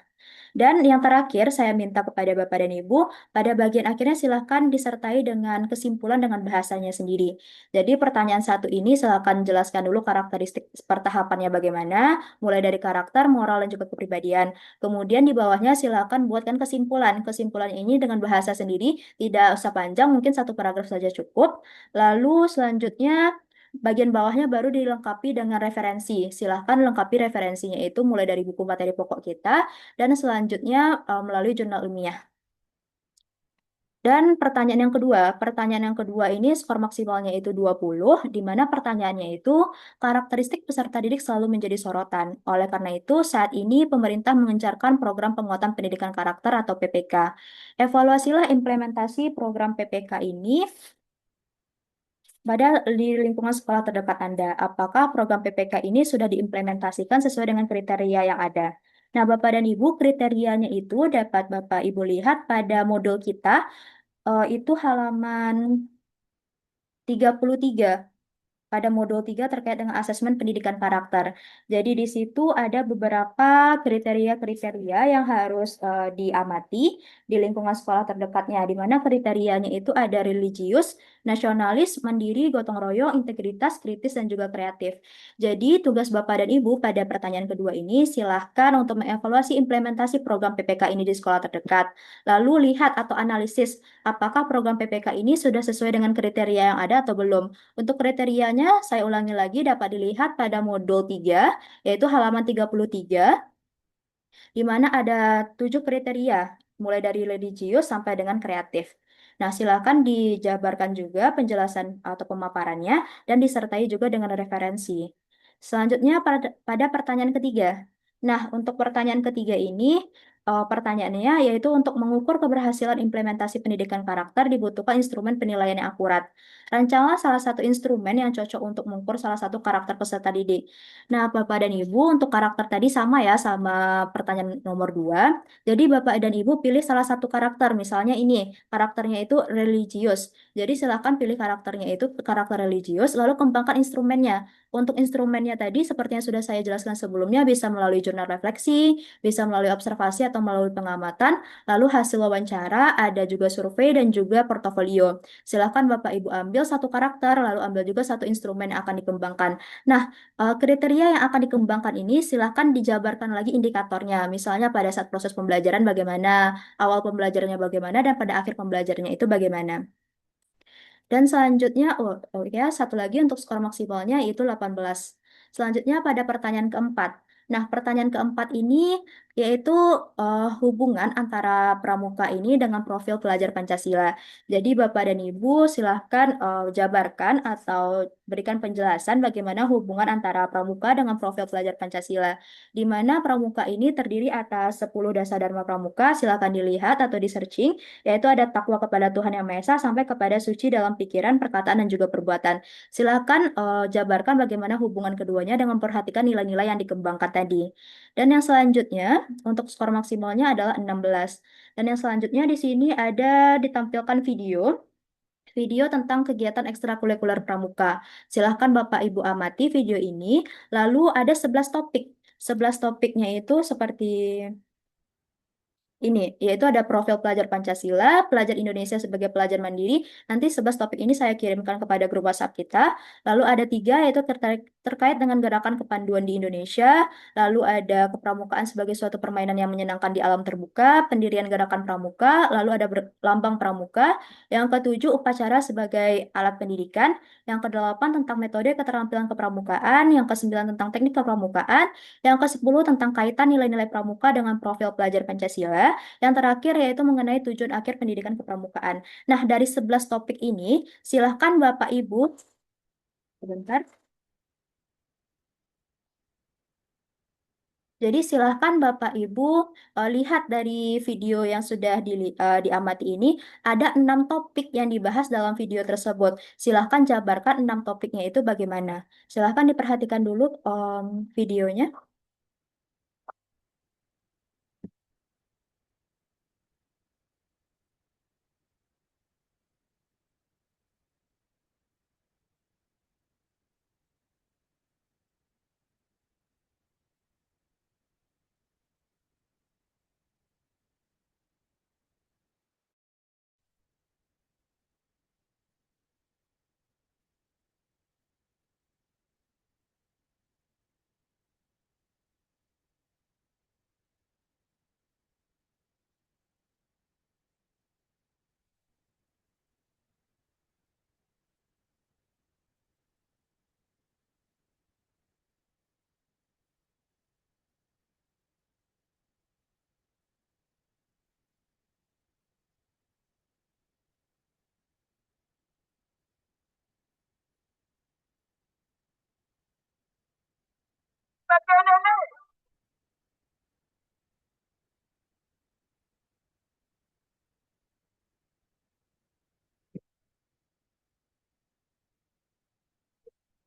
Dan yang terakhir, saya minta kepada Bapak dan Ibu, pada bagian akhirnya silahkan disertai dengan kesimpulan dengan bahasanya sendiri. Jadi pertanyaan satu ini silahkan jelaskan dulu karakteristik pertahapannya bagaimana, mulai dari karakter, moral, dan juga kepribadian. Kemudian di bawahnya silahkan buatkan kesimpulan. Kesimpulan ini dengan bahasa sendiri, tidak usah panjang, mungkin satu paragraf saja cukup. Lalu selanjutnya bagian bawahnya baru dilengkapi dengan referensi. Silahkan lengkapi referensinya itu mulai dari buku materi pokok kita, dan selanjutnya melalui jurnal ilmiah. Dan pertanyaan yang kedua ini skor maksimalnya itu 20, di mana pertanyaannya itu karakteristik peserta didik selalu menjadi sorotan. Oleh karena itu, saat ini pemerintah mengencarkan program penguatan pendidikan karakter atau PPK. Evaluasilah implementasi program PPK ini pada di lingkungan sekolah terdekat Anda. Apakah program PPK ini sudah diimplementasikan sesuai dengan kriteria yang ada? Nah, Bapak dan Ibu, kriterianya itu dapat Bapak Ibu lihat pada modul kita, itu halaman 33. Pada modul 3 terkait dengan asesmen pendidikan karakter. Jadi di situ ada beberapa kriteria-kriteria yang harus diamati di lingkungan sekolah terdekatnya, di mana kriterianya itu ada religius, nasionalis, mandiri, gotong royong, integritas, kritis, dan juga kreatif. Jadi tugas Bapak dan Ibu pada pertanyaan kedua ini silahkan untuk mengevaluasi implementasi program PPK ini di sekolah terdekat. Lalu lihat atau analisis apakah program PPK ini sudah sesuai dengan kriteria yang ada atau belum. Untuk kriterianya, saya ulangi lagi, dapat dilihat pada modul 3, yaitu halaman 33, di mana ada 7 kriteria, mulai dari religius sampai dengan kreatif. Nah, silakan dijabarkan juga penjelasan atau pemaparannya, dan disertai juga dengan referensi. Selanjutnya, pada pertanyaan ketiga. Nah, untuk pertanyaan ketiga ini, pertanyaannya yaitu untuk mengukur keberhasilan implementasi pendidikan karakter dibutuhkan instrumen penilaian yang akurat. Rancanglah salah satu instrumen yang cocok untuk mengukur salah satu karakter peserta didik. Nah, Bapak dan Ibu, untuk karakter tadi sama ya, sama pertanyaan nomor 2. Jadi, Bapak dan Ibu pilih salah satu karakter. Misalnya ini, karakternya itu religius. Jadi, silakan pilih karakternya itu karakter religius, lalu kembangkan instrumennya. Untuk instrumennya tadi, seperti yang sudah saya jelaskan sebelumnya, bisa melalui jurnal refleksi, bisa melalui observasi atau melalui pengamatan, lalu hasil wawancara, ada juga survei dan juga portofolio. Silakan Bapak Ibu ambil satu karakter, lalu ambil juga satu instrumen yang akan dikembangkan. Nah, kriteria yang akan dikembangkan ini silakan dijabarkan lagi indikatornya. Misalnya pada saat proses pembelajaran bagaimana, awal pembelajarannya bagaimana, dan pada akhir pembelajarannya itu bagaimana. Dan selanjutnya, oh ya, satu lagi untuk skor maksimalnya yaitu 18. Selanjutnya pada pertanyaan keempat. Nah, pertanyaan keempat ini yaitu hubungan antara pramuka ini dengan profil pelajar Pancasila. Jadi Bapak dan Ibu silahkan jabarkan atau berikan penjelasan bagaimana hubungan antara pramuka dengan profil pelajar Pancasila. Di mana pramuka ini terdiri atas 10 dasar Dharma Pramuka, silakan dilihat atau di searching, yaitu ada takwa kepada Tuhan Yang Maha Esa sampai kepada suci dalam pikiran, perkataan, dan juga perbuatan. Silakan jabarkan bagaimana hubungan keduanya dengan memperhatikan nilai-nilai yang dikembangkan tadi. Dan yang selanjutnya, untuk skor maksimalnya adalah 16. Dan yang selanjutnya di sini ada ditampilkan video tentang kegiatan ekstrakurikuler pramuka. Silahkan Bapak Ibu amati video ini. Lalu ada 11 topik. 11 topiknya itu seperti ini, yaitu ada profil pelajar Pancasila, pelajar Indonesia sebagai pelajar mandiri. Nanti 11 topik ini saya kirimkan kepada grup WhatsApp kita. Lalu ada 3, yaitu terkait dengan gerakan kepanduan di Indonesia. Lalu ada kepramukaan sebagai suatu permainan yang menyenangkan di alam terbuka, pendirian gerakan pramuka, lalu ada lambang pramuka. Yang ketujuh, upacara sebagai alat pendidikan. Yang kedelapan, tentang metode keterampilan kepramukaan. Yang kesembilan, tentang teknik kepramukaan. Yang ke-10 tentang kaitan nilai-nilai pramuka dengan profil pelajar Pancasila. Yang terakhir yaitu mengenai tujuan akhir pendidikan kepramukaan. Nah, dari 11 topik ini, silahkan Bapak Ibu, sebentar. Jadi silahkan Bapak Ibu lihat dari video yang sudah diamati ini, ada 6 topik yang dibahas dalam video tersebut. Silahkan jabarkan 6 topiknya itu bagaimana. Silahkan diperhatikan dulu videonya.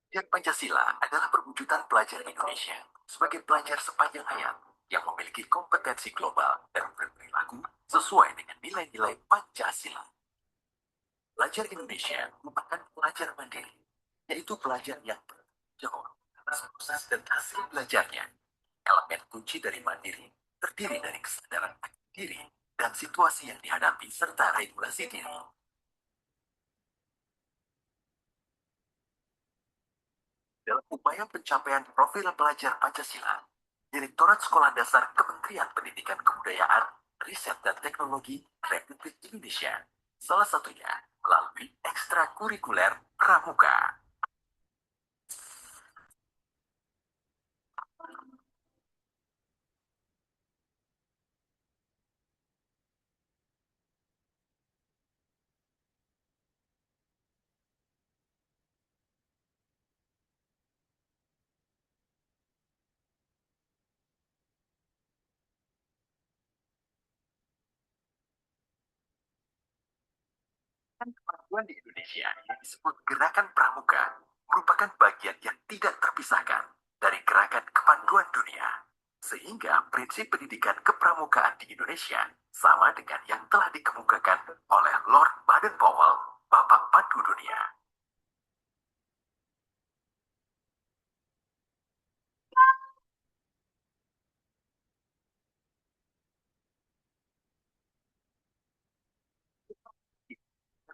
Yang Pancasila adalah perwujudan pelajar Indonesia sebagai pelajar sepanjang hayat yang memiliki kompetensi global dan berperilaku sesuai dengan nilai-nilai Pancasila. Pelajar Indonesia merupakan pelajar mandiri, yaitu pelajar yang bertanggung jawab atas proses dan hasil belajarnya. Elemen kunci dari mandiri terdiri dari kesadaran akan diri dan situasi yang dihadapi serta regulasi diri. Dalam upaya pencapaian profil pelajar Pancasila, Direktorat Sekolah Dasar Kementerian Pendidikan Kebudayaan, Riset dan Teknologi Republik Indonesia, salah satunya melalui ekstrakurikuler pramuka. Kemajuan di Indonesia yang disebut Gerakan Pramuka merupakan bagian yang tidak terpisahkan dari Gerakan Kepanduan Dunia. Sehingga prinsip pendidikan kepramukaan di Indonesia sama dengan yang telah dikemukakan oleh Lord Baden-Powell, Bapak Pandu Dunia.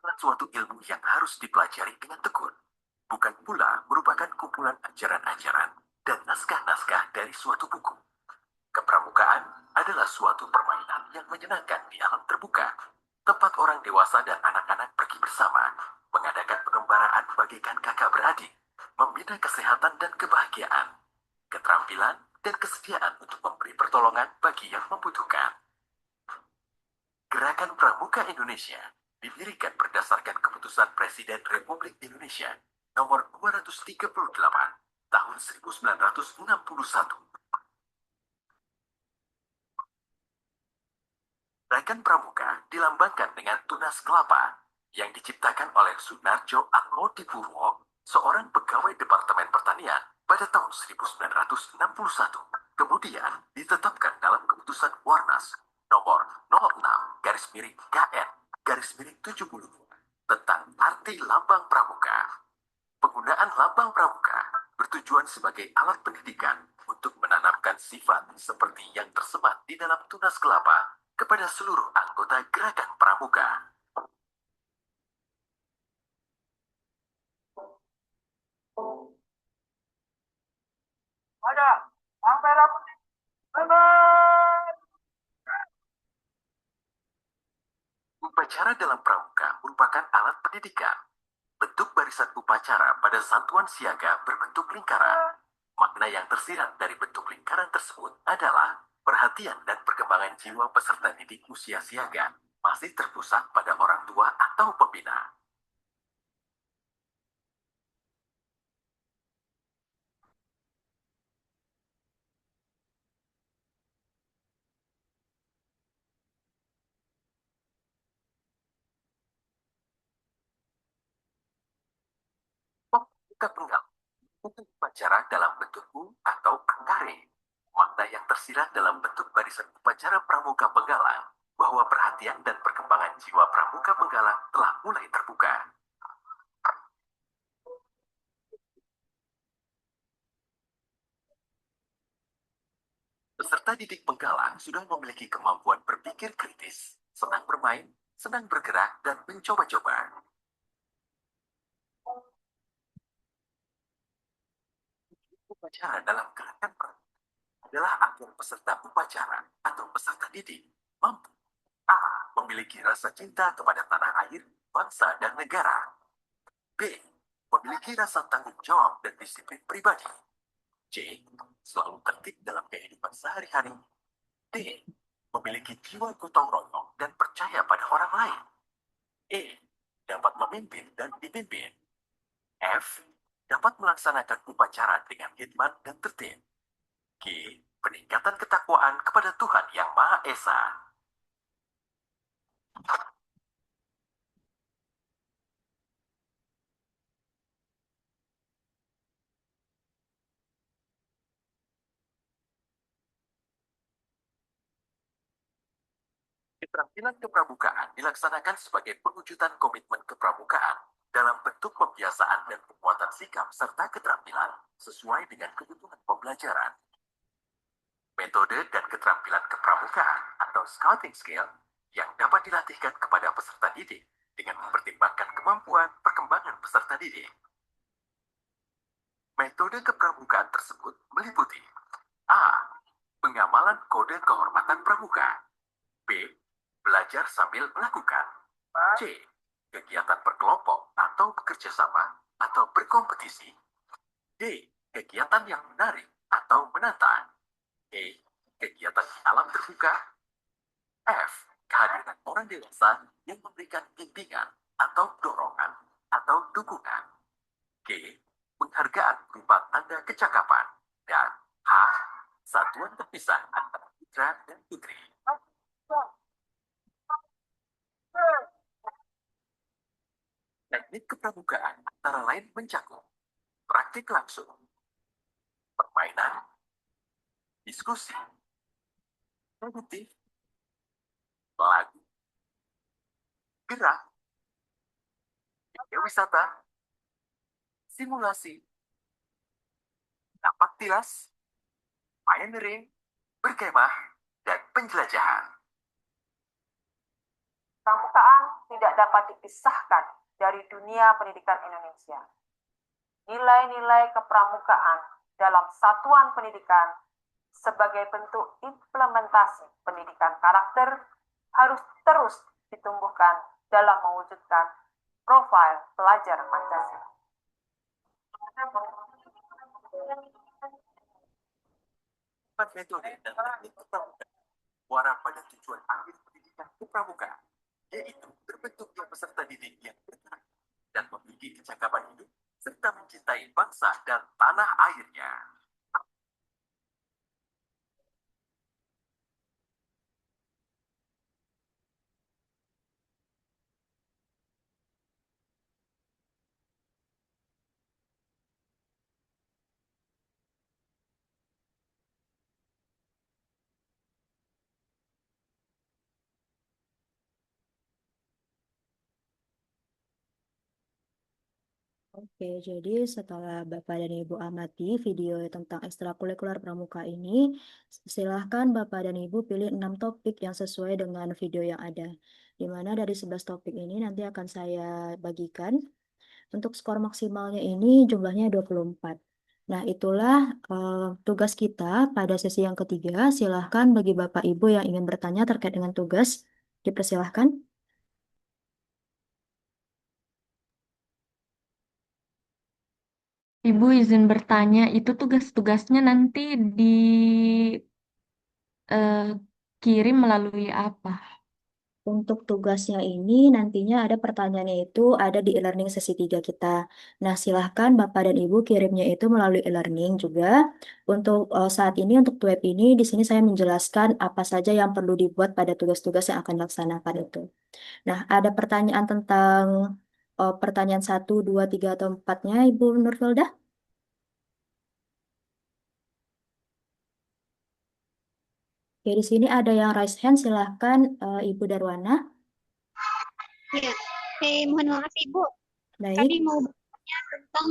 Adalah suatu ilmu yang harus dipelajari dengan tekun, bukan pula merupakan kumpulan ajaran-ajaran dan naskah-naskah dari suatu buku. Kepramukaan adalah suatu permainan yang menyenangkan di alam terbuka, tempat orang dewasa dan anak-anak pergi bersama, mengadakan pengembaraan bagaikan kakak beradik, membina kesehatan dan kebahagiaan, keterampilan dan kesediaan untuk memberi pertolongan bagi yang membutuhkan. Gerakan Pramuka Indonesia didirikan berdasarkan keputusan Presiden Republik Indonesia nomor 238 tahun 1961. Gerakan Pramuka dilambangkan dengan tunas kelapa yang diciptakan oleh Sunarjo Atmodipurwo, seorang pegawai Departemen Pertanian pada tahun 1961. Kemudian ditetapkan dalam keputusan Warnas nomor 06-KN-72 tentang arti lambang pramuka. Penggunaan lambang pramuka bertujuan sebagai alat pendidikan untuk menanamkan sifat seperti yang tersemat di dalam tunas kelapa kepada seluruh anggota gerakan pramuka. Ada, merah putih, upacara dalam pramuka merupakan alat pendidikan. Bentuk barisan upacara pada satuan siaga berbentuk lingkaran. Makna yang tersirat dari bentuk lingkaran tersebut adalah perhatian dan perkembangan jiwa peserta didik usia siaga masih terpusat pada orang tua atau pembina. Pramuka penggal bukan upacara dalam bentuk atau angkare. Makna yang tersirat dalam bentuk barisan upacara pramuka penggalang bahwa perhatian dan perkembangan jiwa pramuka penggalang telah mulai terbuka. Peserta didik penggalang sudah memiliki kemampuan berpikir kritis, senang bermain, senang bergerak, dan mencoba-coba. Upacara dalam gerakan pramuka adalah agar peserta upacara atau peserta didik mampu A. Memiliki rasa cinta kepada tanah air, bangsa, dan negara. B. Memiliki rasa tanggung jawab dan disiplin pribadi. C. Selalu tertib dalam kehidupan sehari-hari. D. Memiliki jiwa gotong royong dan percaya pada orang lain. E. Dapat memimpin dan dipimpin. F. Dapat melaksanakan upacara dengan hikmat dan tertib. G. Peningkatan ketakwaan kepada Tuhan Yang Maha Esa. Keterampilan kepramukaan dilaksanakan sebagai pewujudan komitmen kepramukaan dalam bentuk pembiasaan dan penguatan sikap serta keterampilan sesuai dengan kebutuhan pembelajaran. Metode dan keterampilan kepramukaan atau scouting skill yang dapat dilatihkan kepada peserta didik dengan mempertimbangkan kemampuan perkembangan peserta didik. Metode kepramukaan tersebut meliputi A. Pengamalan kode kehormatan pramuka. B. Belajar sambil melakukan. C. Kegiatan berkelompok atau bekerja sama atau berkompetisi. D. Kegiatan yang menarik atau menantang. E. Kegiatan di alam terbuka. F. Kehadiran orang dewasa yang memberikan bimbingan atau dorongan atau dukungan. G. Penghargaan berupa tanda kecakapan. Dan H. Satuan terpisah antara putra dan putri. Teknik kepramukaan antara lain mencakup praktik langsung, permainan, diskusi, produktif, lagu, gerak, wisata, simulasi, napak tilas, pioneering, berkemah, dan penjelajahan. Pramukaan tidak dapat dipisahkan dari dunia pendidikan Indonesia. Nilai-nilai kepramukaan dalam satuan pendidikan sebagai bentuk implementasi pendidikan karakter harus terus ditumbuhkan dalam mewujudkan profil pelajar Pancasila. Metode dan teknik kepramukaan muara pada tujuan akhir pendidikan kepramukaan, yaitu terbentuknya peserta didik yang bergerak dan memiliki kecakapan hidup serta mencintai bangsa dan tanah airnya. Oke, jadi setelah Bapak dan Ibu amati video tentang ekstrakurikuler pramuka ini, silahkan Bapak dan Ibu pilih 6 topik yang sesuai dengan video yang ada. Di mana dari 11 topik ini nanti akan saya bagikan. Untuk skor maksimalnya ini jumlahnya 24. Nah, itulah tugas kita pada sesi yang ketiga. Silahkan bagi Bapak Ibu yang ingin bertanya terkait dengan tugas, dipersilahkan. Ibu izin bertanya, itu tugas-tugasnya nanti dikirim melalui apa? Untuk tugasnya ini nantinya ada pertanyaannya itu ada di e-learning sesi 3 kita. Nah, silahkan Bapak dan Ibu kirimnya itu melalui e-learning juga. Untuk saat ini, untuk web ini, di sini saya menjelaskan apa saja yang perlu dibuat pada tugas-tugas yang akan dilaksanakan itu. Nah, ada pertanyaan tentang pertanyaan 1, 2, 3, atau 4-nya, Ibu Nurfilda? Oke, di sini ada yang raise hand, silahkan Ibu Darwana. Ya, mohon maaf Ibu. Baik. Tadi mau bertanya tentang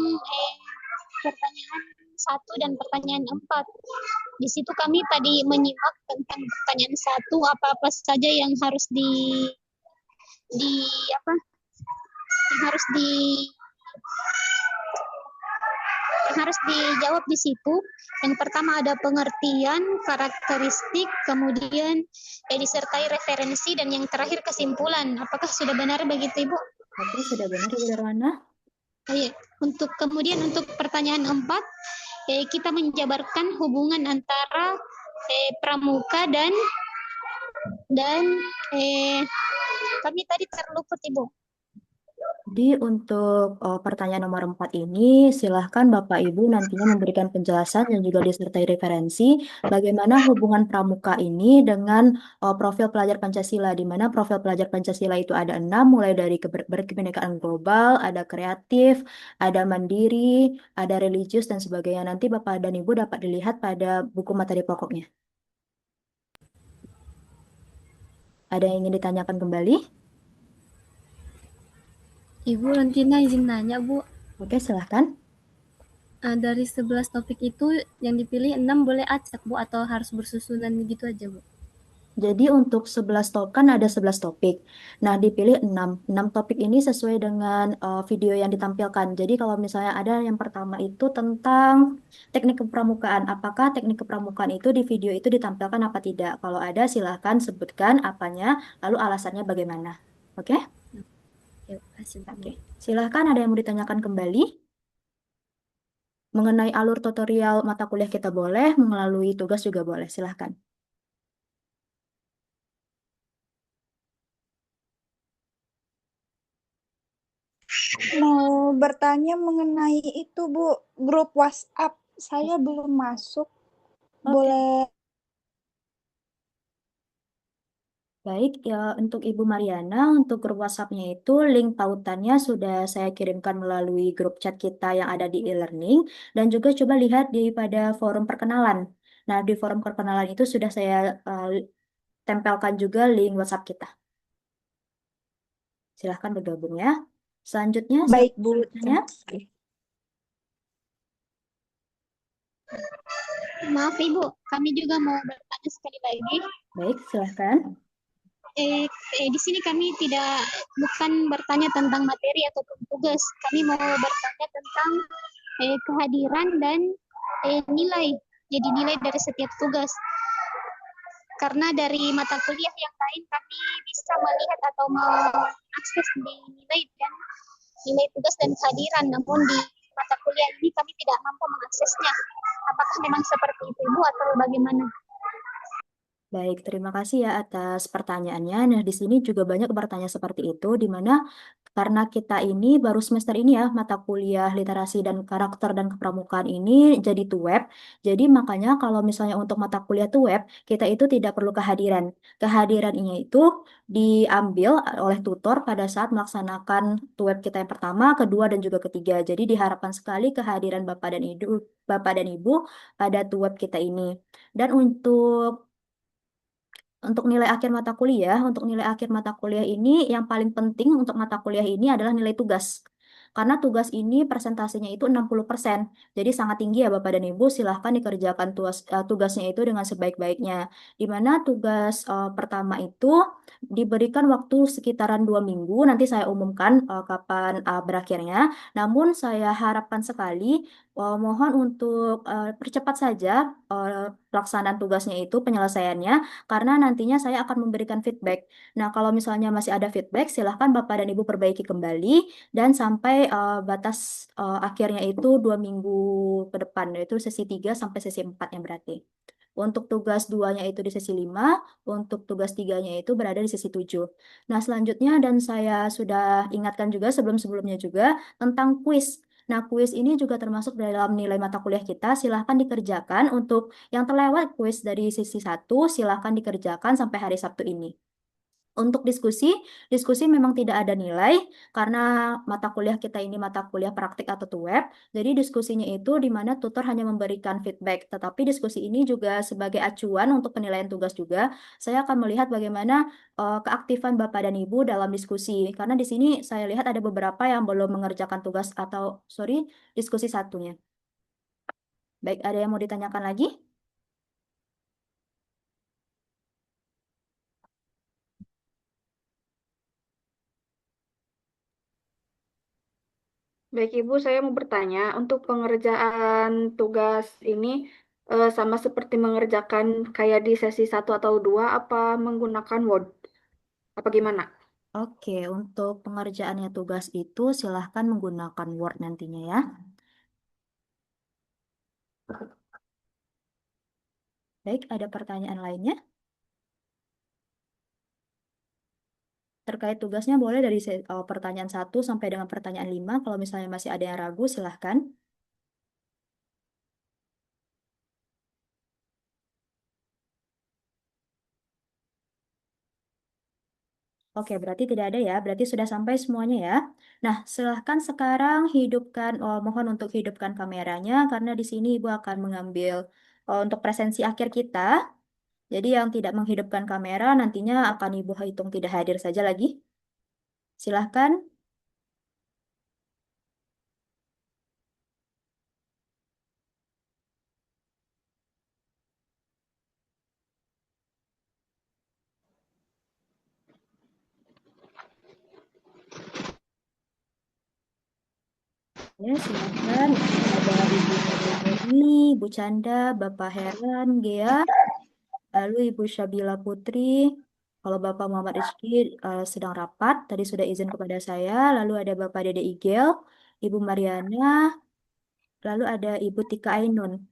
pertanyaan 1 dan pertanyaan 4. Di situ kami tadi menyimak tentang pertanyaan 1, apa-apa saja yang harus yang harus dijawab di situ. Yang pertama ada pengertian, karakteristik, kemudian disertai referensi, dan yang terakhir kesimpulan. Apakah sudah benar begitu Ibu? Oke, sudah benar Ibu Darwana. Oh, iya. Kemudian untuk pertanyaan 4, kita menjabarkan hubungan antara pramuka dan kami tadi terluput Ibu. Jadi untuk pertanyaan nomor 4 ini, silahkan Bapak Ibu nantinya memberikan penjelasan dan juga disertai referensi bagaimana hubungan pramuka ini dengan profil pelajar Pancasila, di mana profil pelajar Pancasila itu ada 6, mulai dari berkebinekaan global, ada kreatif, ada mandiri, ada religius, dan sebagainya. Nanti Bapak dan Ibu dapat dilihat pada buku materi pokoknya. Ada yang ingin ditanyakan kembali? Ibu Lentina izin nanya, Bu. Oke, silahkan. Dari 11 topik itu yang dipilih 6 boleh acak, Bu, atau harus bersusunan gitu aja, Bu? Jadi untuk 11 topik kan ada 11 topik. Nah, dipilih 6. 6 topik ini sesuai dengan video yang ditampilkan. Jadi kalau misalnya ada yang pertama itu tentang teknik kepramukaan. Apakah teknik kepramukaan itu di video itu ditampilkan apa tidak? Kalau ada silahkan sebutkan apanya, lalu alasannya bagaimana. Oke? Ya, kasih, Bu. Oke. Silahkan ada yang mau ditanyakan kembali? Mengenai alur tutorial mata kuliah kita boleh, melalui tugas juga boleh. Silahkan. Mau bertanya mengenai itu, Bu, grup WhatsApp. Saya belum masuk. Boleh Baik, ya untuk Ibu Mariana, untuk grup WhatsApp-nya itu link tautannya sudah saya kirimkan melalui grup chat kita yang ada di e-learning dan juga coba lihat di pada forum perkenalan. Nah, di forum perkenalan itu sudah saya tempelkan juga link WhatsApp kita. Silahkan bergabung ya. Selanjutnya, Baik, Bu. selanjutnya. Maaf Ibu, kami juga mau bertanya sekali lagi. Baik, silahkan. Di sini kami bukan bertanya tentang materi ataupun tugas. Kami mau bertanya tentang kehadiran dan nilai. Jadi nilai dari setiap tugas. Karena dari mata kuliah yang lain kami bisa melihat atau mengakses di nilai dan nilai tugas dan kehadiran. Namun di mata kuliah ini kami tidak mampu mengaksesnya. Apakah memang seperti itu Ibu atau bagaimana? Baik, terima kasih ya atas pertanyaannya. Nah, di sini juga banyak bertanya seperti itu, di mana karena kita ini baru semester ini ya, mata kuliah literasi dan karakter dan kepramukaan ini jadi tuweb. Jadi makanya kalau misalnya untuk mata kuliah tuweb, kita itu tidak perlu kehadiran. Kehadirannya itu diambil oleh tutor pada saat melaksanakan tuweb kita yang pertama, kedua, dan juga ketiga. Jadi diharapkan sekali kehadiran Bapak dan Ibu pada tuweb kita ini. Dan untuk nilai akhir mata kuliah, ini yang paling penting untuk mata kuliah ini adalah nilai tugas. Karena tugas ini persentasenya itu 60%. Jadi sangat tinggi ya Bapak dan Ibu, silahkan dikerjakan tugasnya itu dengan sebaik-baiknya. Di mana tugas pertama itu diberikan waktu sekitaran 2 minggu, nanti saya umumkan kapan berakhirnya. Namun saya harapkan sekali, mohon untuk percepat saja pelaksanaan tugasnya itu, penyelesaiannya, karena nantinya saya akan memberikan feedback. Nah, kalau misalnya masih ada feedback, silahkan Bapak dan Ibu perbaiki kembali dan sampai batas akhirnya itu 2 minggu ke depan, yaitu sesi 3 sampai sesi 4 yang berarti. Untuk tugas duanya itu di sesi 5, untuk tugas tiganya itu berada di sesi 7. Nah, selanjutnya dan saya sudah ingatkan juga sebelum-sebelumnya juga tentang kuis. Nah, kuis ini juga termasuk dalam nilai mata kuliah kita. Silahkan dikerjakan untuk yang terlewat kuis dari sesi 1, silahkan dikerjakan sampai hari Sabtu ini. Untuk diskusi memang tidak ada nilai karena mata kuliah kita ini mata kuliah praktik atau tuweb. Jadi diskusinya itu di mana tutor hanya memberikan feedback. Tetapi diskusi ini juga sebagai acuan untuk penilaian tugas juga. Saya akan melihat bagaimana keaktifan Bapak dan Ibu dalam diskusi. Karena di sini saya lihat ada beberapa yang belum mengerjakan tugas diskusi satunya. Baik, ada yang mau ditanyakan lagi? Baik Ibu, saya mau bertanya, untuk pengerjaan tugas ini sama seperti mengerjakan kayak di sesi 1 atau 2, apa menggunakan Word? Apa gimana? Oke, untuk pengerjaannya tugas itu silahkan menggunakan Word nantinya ya. Baik, ada pertanyaan lainnya? Terkait tugasnya boleh dari pertanyaan 1 sampai dengan pertanyaan 5. Kalau misalnya masih ada yang ragu, silahkan. Oke, berarti tidak ada ya. Berarti sudah sampai semuanya ya. Nah, silahkan sekarang mohon untuk hidupkan kameranya karena di sini Ibu akan mengambil untuk presensi akhir kita. Jadi yang tidak menghidupkan kamera nantinya akan Ibu hitung tidak hadir saja lagi. Silahkan. Ya, silakan. Ada Ibu Mary, Ibu Canda, Bapak Heran, Gea, lalu Ibu Syabila Putri. Kalau Bapak Muhammad Rizky sedang rapat, tadi sudah izin kepada saya. Lalu ada Bapak Dede Igel, Ibu Mariana, lalu ada Ibu Tika Ainun.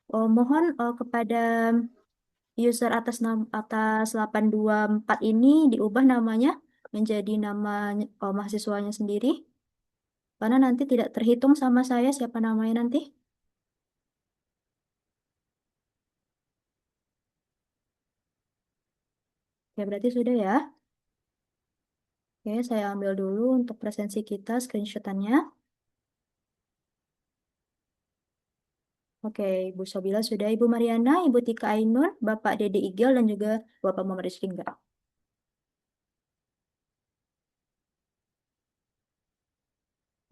Mohon kepada user atas 824 ini diubah namanya menjadi nama mahasiswanya sendiri. Karena nanti tidak terhitung sama saya siapa namanya nanti. Oke, berarti sudah ya. Oke, saya ambil dulu untuk presensi kita screenshotannya. Oke, Ibu Sobila sudah, Ibu Mariana, Ibu Tika Ainun, Bapak Dede Igel, dan juga Bapak Muhammad Rizky enggak?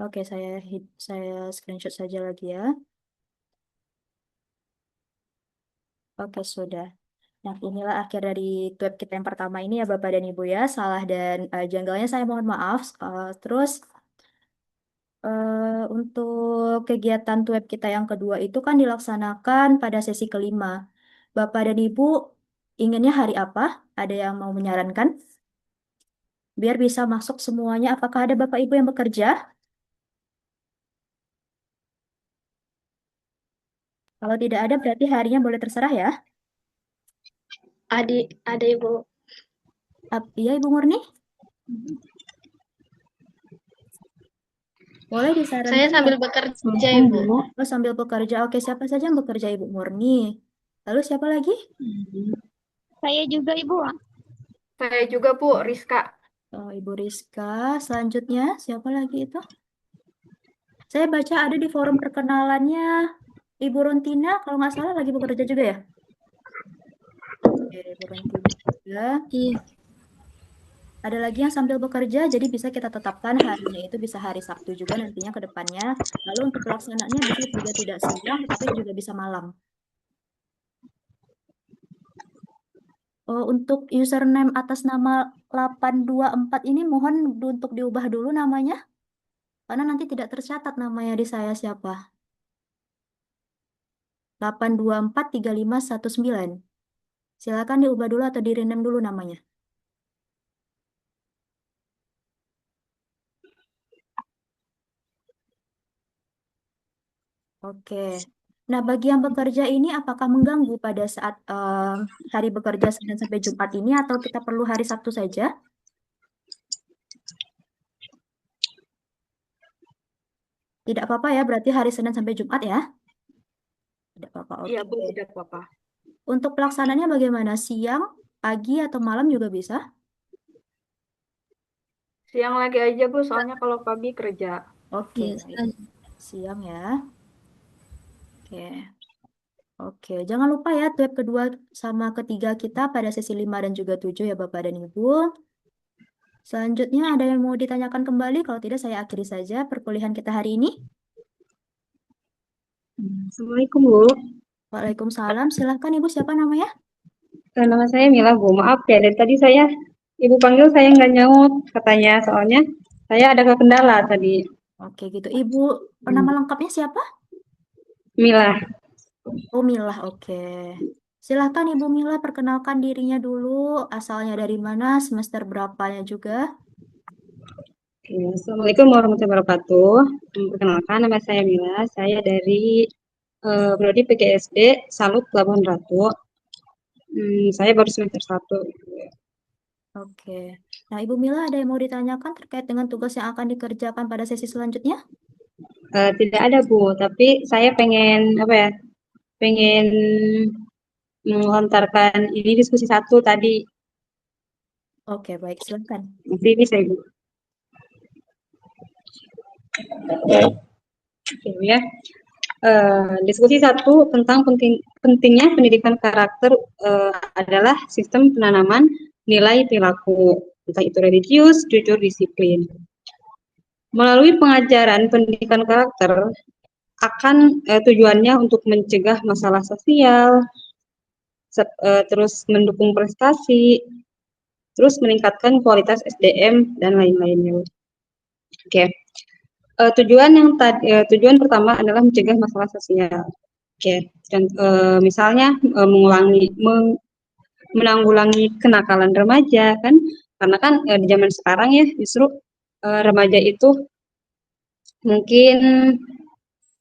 Oke, saya screenshot saja lagi ya. Oke, sudah. Nah, inilah akhir dari tweet kita yang pertama ini ya Bapak dan Ibu ya. Salah dan janggalnya saya mohon maaf. Terus untuk kegiatan tweet kita yang kedua itu kan dilaksanakan pada sesi kelima. Bapak dan Ibu inginnya hari apa? Ada yang mau menyarankan? Biar bisa masuk semuanya. Apakah ada Bapak Ibu yang bekerja? Kalau tidak ada berarti harinya boleh terserah ya. Ada Ibu. Iya Ibu Murni? Boleh disarankan. Saya sambil bekerja, Ibu. Oh, sambil bekerja. Oke, siapa saja yang bekerja Ibu Murni? Lalu siapa lagi? Saya juga Ibu. Saya juga Bu, Rizka. Oh, Ibu Rizka. Selanjutnya siapa lagi itu? Saya baca ada di forum perkenalannya Ibu Rontina, kalau nggak salah lagi bekerja juga ya? Oke, Ibu Rontina juga. Iya. Ada lagi yang sambil bekerja, jadi bisa kita tetapkan harinya itu bisa hari Sabtu juga nantinya ke depannya. Lalu untuk pelaksanaannya bisa juga tidak siang, tapi juga bisa malam. Oh, untuk username atas nama 824 ini mohon untuk diubah dulu namanya. Karena nanti tidak tercatat namanya di saya siapa. 8243519. Silakan diubah dulu atau di-rename dulu namanya. Oke. Nah, bagi yang bekerja ini apakah mengganggu pada saat hari bekerja Senin sampai Jumat ini atau kita perlu hari Sabtu saja? Tidak apa-apa ya, berarti hari Senin sampai Jumat ya? Tidak apa-apa, oke. Iya Bu, tidak apa-apa. Untuk pelaksananya bagaimana? Siang, pagi, atau malam juga bisa? Siang lagi aja Bu, soalnya kalau pagi kerja. Oke, Iya, baik. Siang ya. Oke. Oke, jangan lupa ya tweet kedua sama ketiga kita pada sesi 5 dan juga 7 ya Bapak dan Ibu. Selanjutnya ada yang mau ditanyakan kembali? Kalau tidak saya akhiri saja perkuliahan kita hari ini. Assalamualaikum Bu. Waalaikumsalam. Silahkan Ibu, siapa namanya? Nama saya Mila Bu. Maaf ya, dari tadi Ibu panggil saya nggak nyaut katanya, soalnya saya ada kendala tadi. Oke gitu. Ibu, nama lengkapnya siapa? Mila. Oh Mila, oke. Silahkan Ibu Mila perkenalkan dirinya dulu, asalnya dari mana, semester berapanya juga. Oke, Assalamualaikum warahmatullahi wabarakatuh. Perkenalkan, nama saya Mila. Saya dari Prodi PGSD Salut Pelabuhan Ratu. Saya baru semester 1. Oke. Nah, Ibu Mila ada yang mau ditanyakan terkait dengan tugas yang akan dikerjakan pada sesi selanjutnya? Tidak ada Bu, tapi saya pengen pengen melontarkan ini diskusi 1 tadi. Oke, baik, silakan. Nanti bisa Ibu. Oke ya. Diskusi 1 tentang pentingnya pendidikan karakter adalah sistem penanaman nilai perilaku, entah itu religius, jujur, disiplin. Melalui pengajaran pendidikan karakter akan tujuannya untuk mencegah masalah sosial, terus mendukung prestasi, terus meningkatkan kualitas SDM dan lain-lainnya. Oke. Tujuan pertama adalah mencegah masalah sosial. Oke. Dan misalnya menanggulangi kenakalan remaja kan, karena kan di zaman sekarang ya justru remaja itu mungkin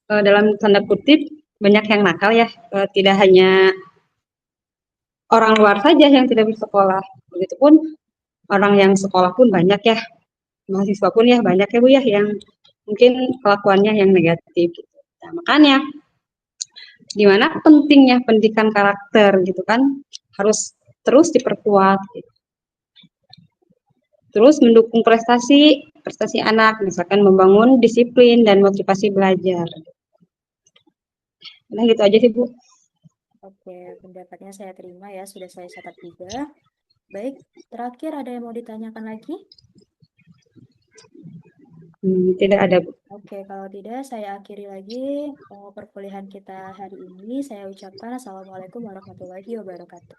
dalam tanda kutip banyak yang nakal ya, tidak hanya orang luar saja yang tidak bersekolah, begitupun orang yang sekolah pun banyak ya, mahasiswa pun ya banyak ya Bu ya yang mungkin kelakuannya yang negatif gitu. Nah, makanya gimana pentingnya pendidikan karakter gitu kan, harus terus diperkuat gitu. Terus mendukung prestasi anak, misalkan membangun disiplin dan motivasi belajar. Nah, gitu aja sih, Bu. Oke, pendapatnya saya terima ya, sudah saya catat juga. Baik, terakhir ada yang mau ditanyakan lagi? Tidak ada, Bu. Oke, kalau tidak saya akhiri lagi perkuliahan kita hari ini. Saya ucapkan Assalamualaikum warahmatullahi wabarakatuh.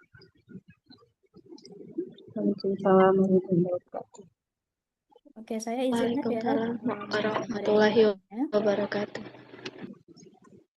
Waalaikumsalam warahmatullahi wabarakatuh. Oke, saya izin ya. Waalaikumsalam warahmatullahi wabarakatuh.